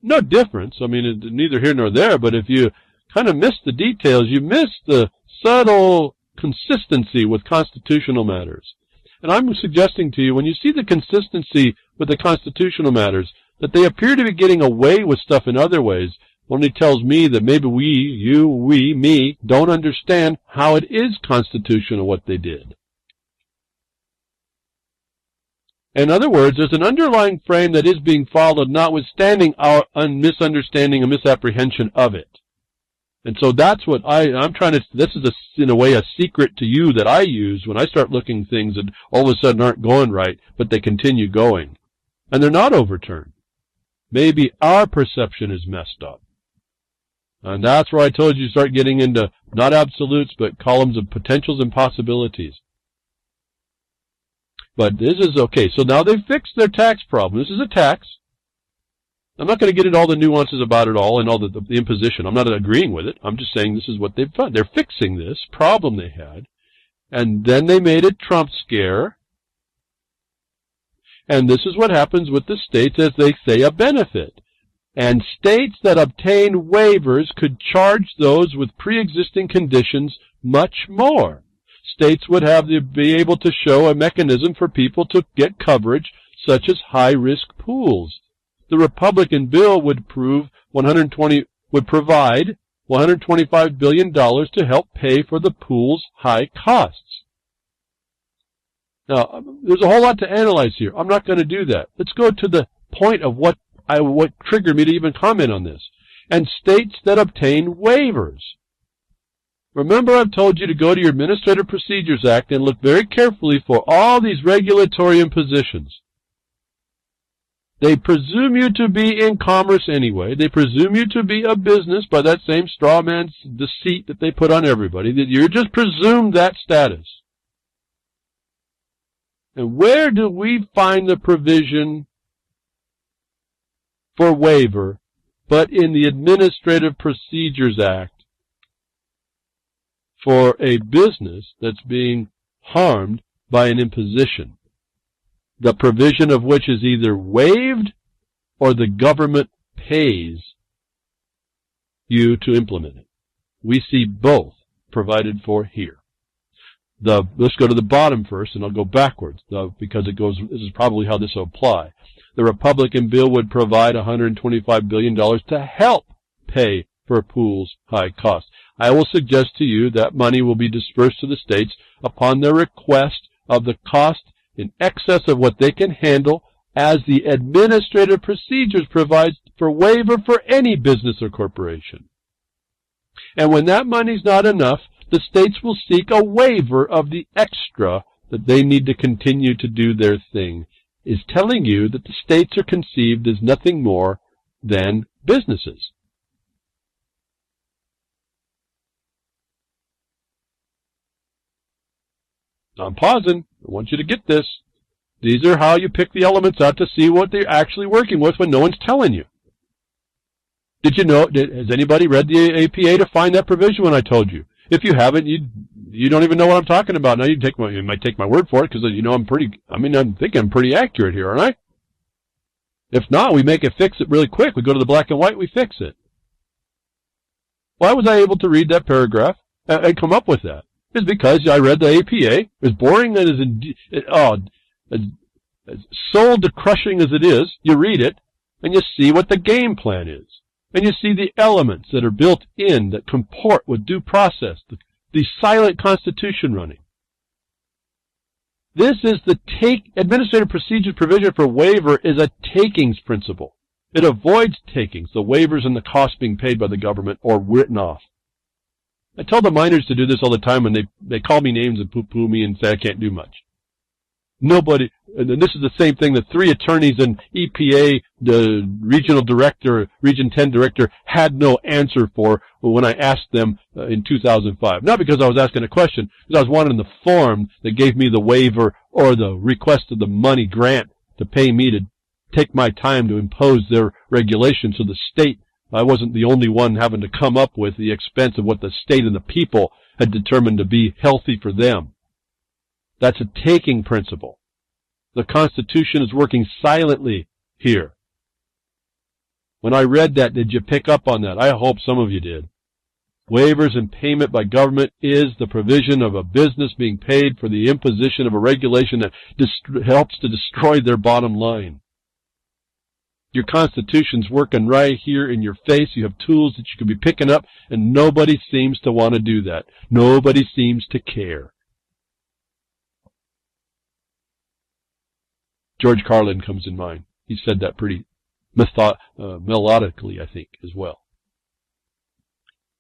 No difference. I mean, it's neither here nor there, but if you kind of miss the details, you miss the subtle consistency with constitutional matters. And I'm suggesting to you, when you see the consistency with the constitutional matters, that they appear to be getting away with stuff in other ways, only tells me that maybe me, don't understand how it is constitutional what they did. In other words, there's an underlying frame that is being followed, notwithstanding our misunderstanding and misapprehension of it. And so that's what I'm trying to, this is in a way a secret to you that I use when I start looking things that all of a sudden aren't going right, but they continue going. And they're not overturned. Maybe our perception is messed up. And that's where I told you start getting into not absolutes, but columns of potentials and possibilities. But this is okay. So now they've fixed their tax problem. This is a tax. I'm not going to get into all the nuances about it all and all the imposition. I'm not agreeing with it. I'm just saying this is what they've done. They're fixing this problem they had. And then they made a Trump scare. And this is what happens with the states as they say a benefit. And states that obtain waivers could charge those with pre-existing conditions much more. States would have to be able to show a mechanism for people to get coverage, such as high-risk pools. The Republican bill would provide $125 billion to help pay for the pool's high costs. Now, there's a whole lot to analyze here. I'm not going to do that. Let's go to the point of what triggered me to even comment on this. And states that obtain waivers. Remember, I've told you to go to your Administrative Procedures Act and look very carefully for all these regulatory impositions. They presume you to be in commerce anyway. They presume you to be a business by that same straw man deceit that they put on everybody, that you're just presumed that status. And where do we find the provision for waiver but in the Administrative Procedures Act for a business that's being harmed by an imposition, the provision of which is either waived or the government pays you to implement it? We see both provided for here. Let's go to the bottom first, and I'll go backwards, because this is probably how this will apply. The Republican bill would provide $125 billion to help pay for pools' high costs. I will suggest to you that money will be dispersed to the states upon their request of the cost in excess of what they can handle, as the Administrative Procedures provides for waiver for any business or corporation. And when that money's not enough, the states will seek a waiver of the extra that they need to continue to do their thing. Is telling you that the states are conceived as nothing more than businesses. I'm pausing. I want you to get this. These are how you pick the elements out to see what they're actually working with when no one's telling you. Did you know, has anybody read the APA to find that provision when I told you? If you haven't, you don't even know what I'm talking about. Now you might take my word for it, because you know I'm thinking I'm pretty accurate here, aren't I? If not, we make it fix it really quick. We go to the black and white, we fix it. Why was I able to read that paragraph and come up with that? It's because I read the APA. As boring as soul-crushing as it is, you read it, and you see what the game plan is. And you see the elements that are built in that comport with due process, the silent constitution running. This is the Administrative Procedures provision for waiver is a takings principle. It avoids takings, the waivers and the costs being paid by the government or written off. I tell the miners to do this all the time when they call me names and poo-poo me and say I can't do much. Nobody, and this is the same thing, the 3 attorneys and EPA, the regional director, Region 10 director, had no answer for when I asked them in 2005. Not because I was asking a question, because I was wanting the form that gave me the waiver or the request of the money grant to pay me to take my time to impose their regulations so the state I wasn't the only one having to come up with the expense of what the state and the people had determined to be healthy for them. That's a taking principle. The Constitution is working silently here. When I read that, did you pick up on that? I hope some of you did. Waivers and payment by government is the provision of a business being paid for the imposition of a regulation that helps to destroy their bottom line. Your Constitution's working right here in your face. You have tools that you could be picking up, and nobody seems to want to do that. Nobody seems to care. George Carlin comes in mind. He said that pretty melodically, I think, as well.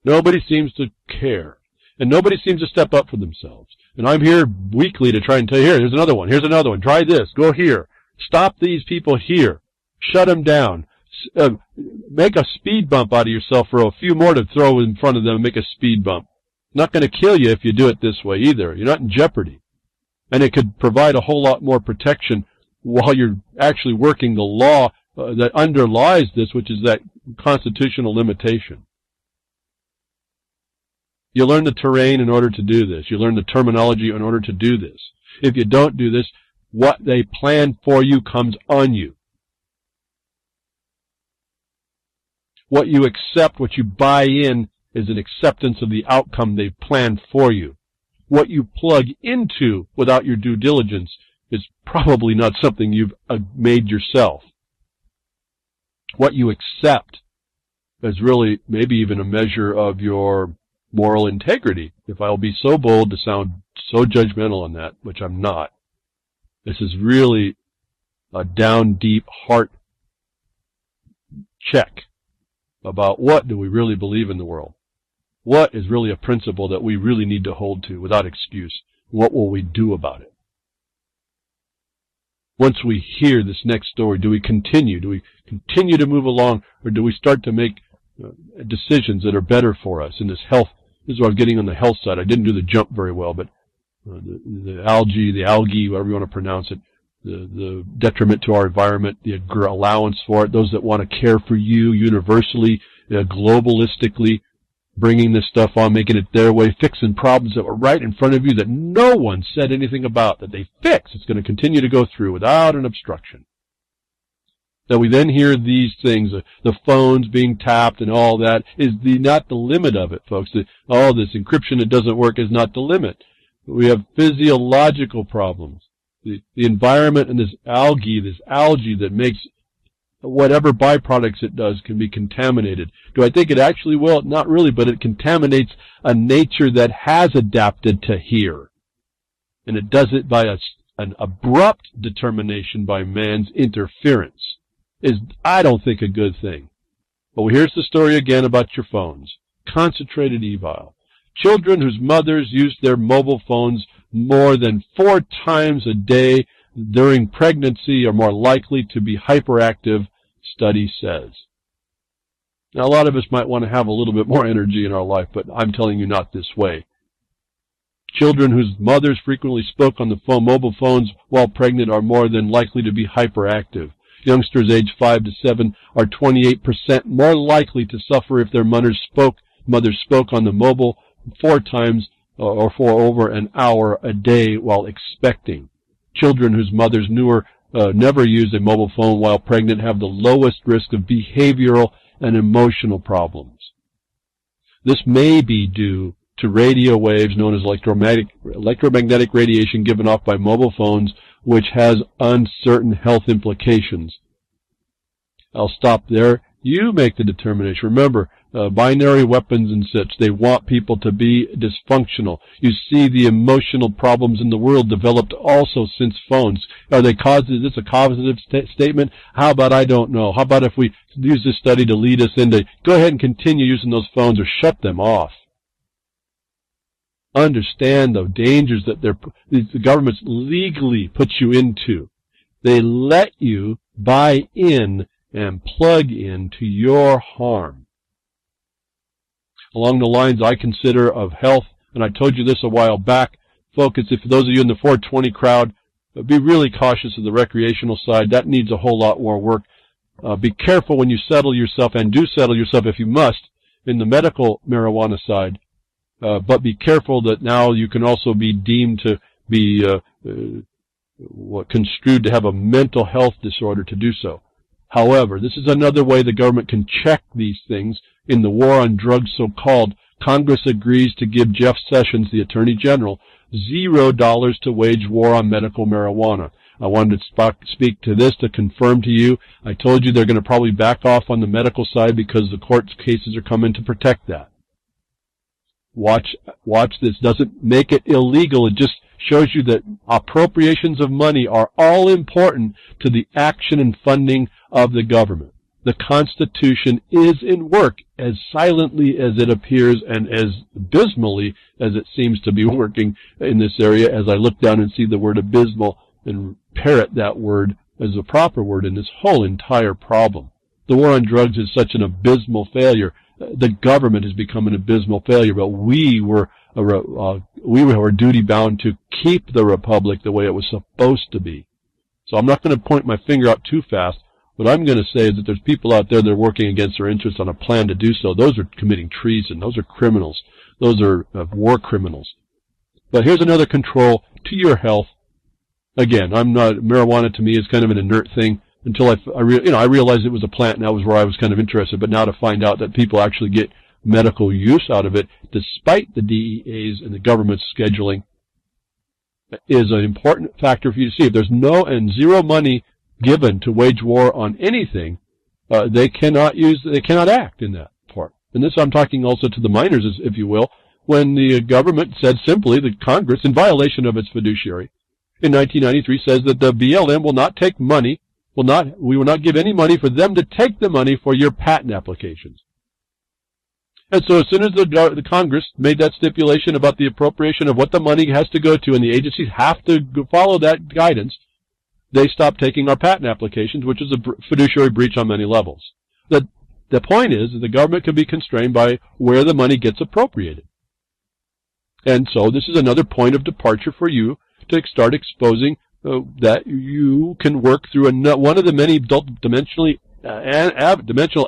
Nobody seems to care. And nobody seems to step up for themselves. And I'm here weekly to try and tell you, here, here's another one, here's another one, try this, go here. Stop these people here. Shut them down. Make a speed bump out of yourself for a few more to throw in front of them and make a speed bump. Not going to kill you if you do it this way either. You're not in jeopardy. And it could provide a whole lot more protection while you're actually working the law that underlies this, which is that constitutional limitation. You learn the terrain in order to do this. You learn the terminology in order to do this. If you don't do this, what they plan for you comes on you. What you accept, what you buy in, is an acceptance of the outcome they've planned for you. What you plug into without your due diligence is probably not something you've made yourself. What you accept is really maybe even a measure of your moral integrity, if I'll be so bold to sound so judgmental on that, which I'm not. This is really a down deep heart check about what do we really believe in the world. What is really a principle that we really need to hold to without excuse? What will we do about it? Once we hear this next story, do we continue? Do we continue to move along, or do we start to make decisions that are better for us in this health? This is what I'm getting on the health side. I didn't do the jump very well, but the algae, whatever you want to pronounce it, the detriment to our environment, the allowance for it, those that want to care for you universally, globalistically, bringing this stuff on, making it their way, fixing problems that were right in front of you that no one said anything about, that they fix. It's going to continue to go through without an obstruction. That we then hear these things, the phones being tapped and all that, is not the limit of it, folks. All this encryption that doesn't work is not the limit. We have physiological problems. The environment and this algae that makes whatever byproducts it does can be contaminated. Do I think it actually will? Not really, but it contaminates a nature that has adapted to here. And it does it by an abrupt determination by man's interference. Is, I don't think, a good thing. But here's the story again about your phones. Concentrated evil. Children whose mothers use their mobile phones more than 4 times a day during pregnancy are more likely to be hyperactive, study says. Now, a lot of us might want to have a little bit more energy in our life, but I'm telling you not this way. Children whose mothers frequently spoke on the phone, mobile phones while pregnant are more than likely to be hyperactive. Youngsters aged 5 to 7 are 28% more likely to suffer if their mothers spoke on the mobile 4 times or for over an hour a day while expecting. Children whose mothers never used a mobile phone while pregnant have the lowest risk of behavioral and emotional problems. This may be due to radio waves known as electromagnetic radiation given off by mobile phones, which has uncertain health implications. I'll stop there. You make the determination. Remember, binary weapons and such, they want people to be dysfunctional. You see the emotional problems in the world developed also since phones. Are they causative? Is this a causative statement? How about I don't know? How about if we use this study to lead us into, go ahead and continue using those phones or shut them off? Understand the dangers that the governments legally put you into. They let you buy in and plug in to your harm. Along the lines I consider of health, and I told you this a while back, focus, if those of you in the 420 crowd, be really cautious of the recreational side. That needs a whole lot more work. Be careful when you settle yourself, and do settle yourself if you must, in the medical marijuana side. But be careful that now you can also be deemed to be construed to have a mental health disorder to do so. However, this is another way the government can check these things. In the war on drugs, so-called, Congress agrees to give Jeff Sessions, the Attorney General, $0 to wage war on medical marijuana. I wanted to speak to this to confirm to you. I told you they're going to probably back off on the medical side because the court cases are coming to protect that. Watch this. Doesn't make it illegal. It just shows you that appropriations of money are all important to the action and funding of the government. The Constitution is in work as silently as it appears and as abysmally as it seems to be working in this area, as I look down and see the word abysmal and parrot that word as a proper word in this whole entire problem. The war on drugs is such an abysmal failure. The government has become an abysmal failure, but we were duty bound to keep the republic the way it was supposed to be. So I'm not going to point my finger out too fast. What I'm going to say is that there's people out there that are working against their interests on a plan to do so. Those are committing treason. Those are criminals. Those are war criminals. But here's another control to your health. Again, marijuana to me is kind of an inert thing until I realized it was a plant, and that was where I was kind of interested. But now to find out that people actually get medical use out of it, despite the DEA's and the government's scheduling, is an important factor for you to see. If there's no and zero money given to wage war on anything, they cannot act in that part. And this I'm talking also to the miners, if you will, when the government said simply that Congress, in violation of its fiduciary, in 1993 says that the BLM will not take money, we will not give any money for them to take the money for your patent applications. And so as soon as the Congress made that stipulation about the appropriation of what the money has to go to, and the agencies have to follow that guidance, they stopped taking our patent applications, which is a fiduciary breach on many levels. The point is that the government can be constrained by where the money gets appropriated. And so this is another point of departure for you to start exposing that you can work through one of the many dimensional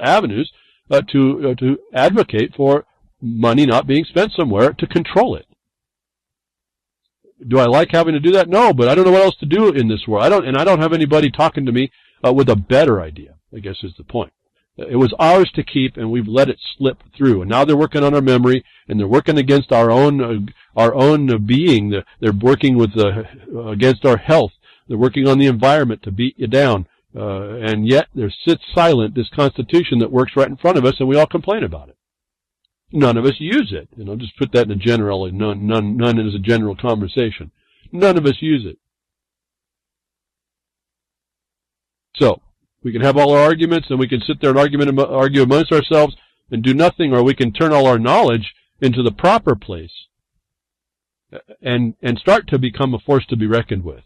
avenues to advocate for money not being spent somewhere to control it. Do I like having to do that? No, but I don't know what else to do in this world. I don't have anybody talking to me with a better idea, I guess is the point. It was ours to keep, and we've let it slip through. And now they're working on our memory, and they're working against our own being. They're working against our health. They're working on the environment to beat you down. And yet there sits silent this Constitution that works right in front of us, and we all complain about it. None of us use it. And I'll just put that in a general, none is a general conversation. None of us use it. So, we can have all our arguments, and we can sit there and argue amongst ourselves and do nothing, or we can turn all our knowledge into the proper place and start to become a force to be reckoned with.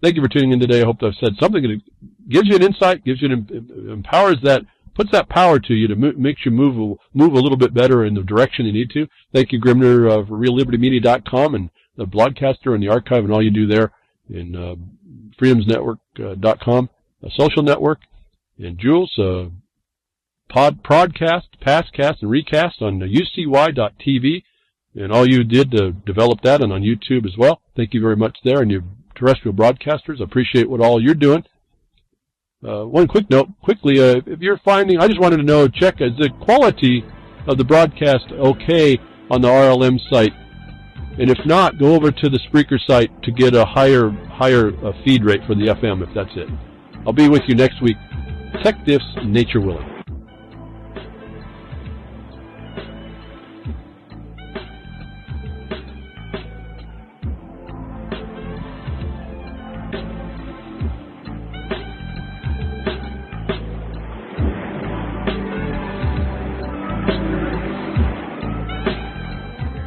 Thank you for tuning in today. I hope I've said something that gives you an insight, empowers that, puts that power to you to makes you move a little bit better in the direction you need to. Thank you, Grimner, for RealLibertyMedia.com and the Blogcaster and the archive and all you do there in freedomsnetwork.com. A social network, and Jules, podcast, pastcast, and recast on ucy.tv, and all you did to develop that, and on YouTube as well. Thank you very much there, and you terrestrial broadcasters. I appreciate what all you're doing. One quick note, quickly, if you're finding, I just wanted to know, check, is the quality of the broadcast okay on the RLM site? And if not, go over to the Spreaker site to get a higher feed rate for the FM, if that's it. I'll be with you next week. Tech Diffs, nature willing.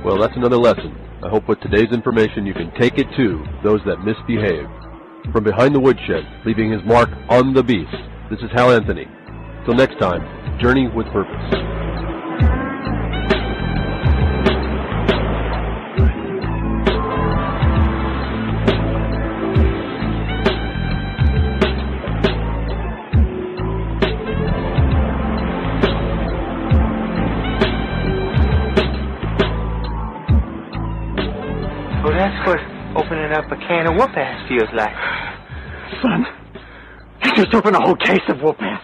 Well, that's another lesson. I hope with today's information you can take it to those that misbehave. From behind the woodshed, leaving his mark on the beast, this is Hal Anthony. Till next time, journey with purpose. can of whoop-ass feels like. Son, you just opened a whole case of whoop-ass.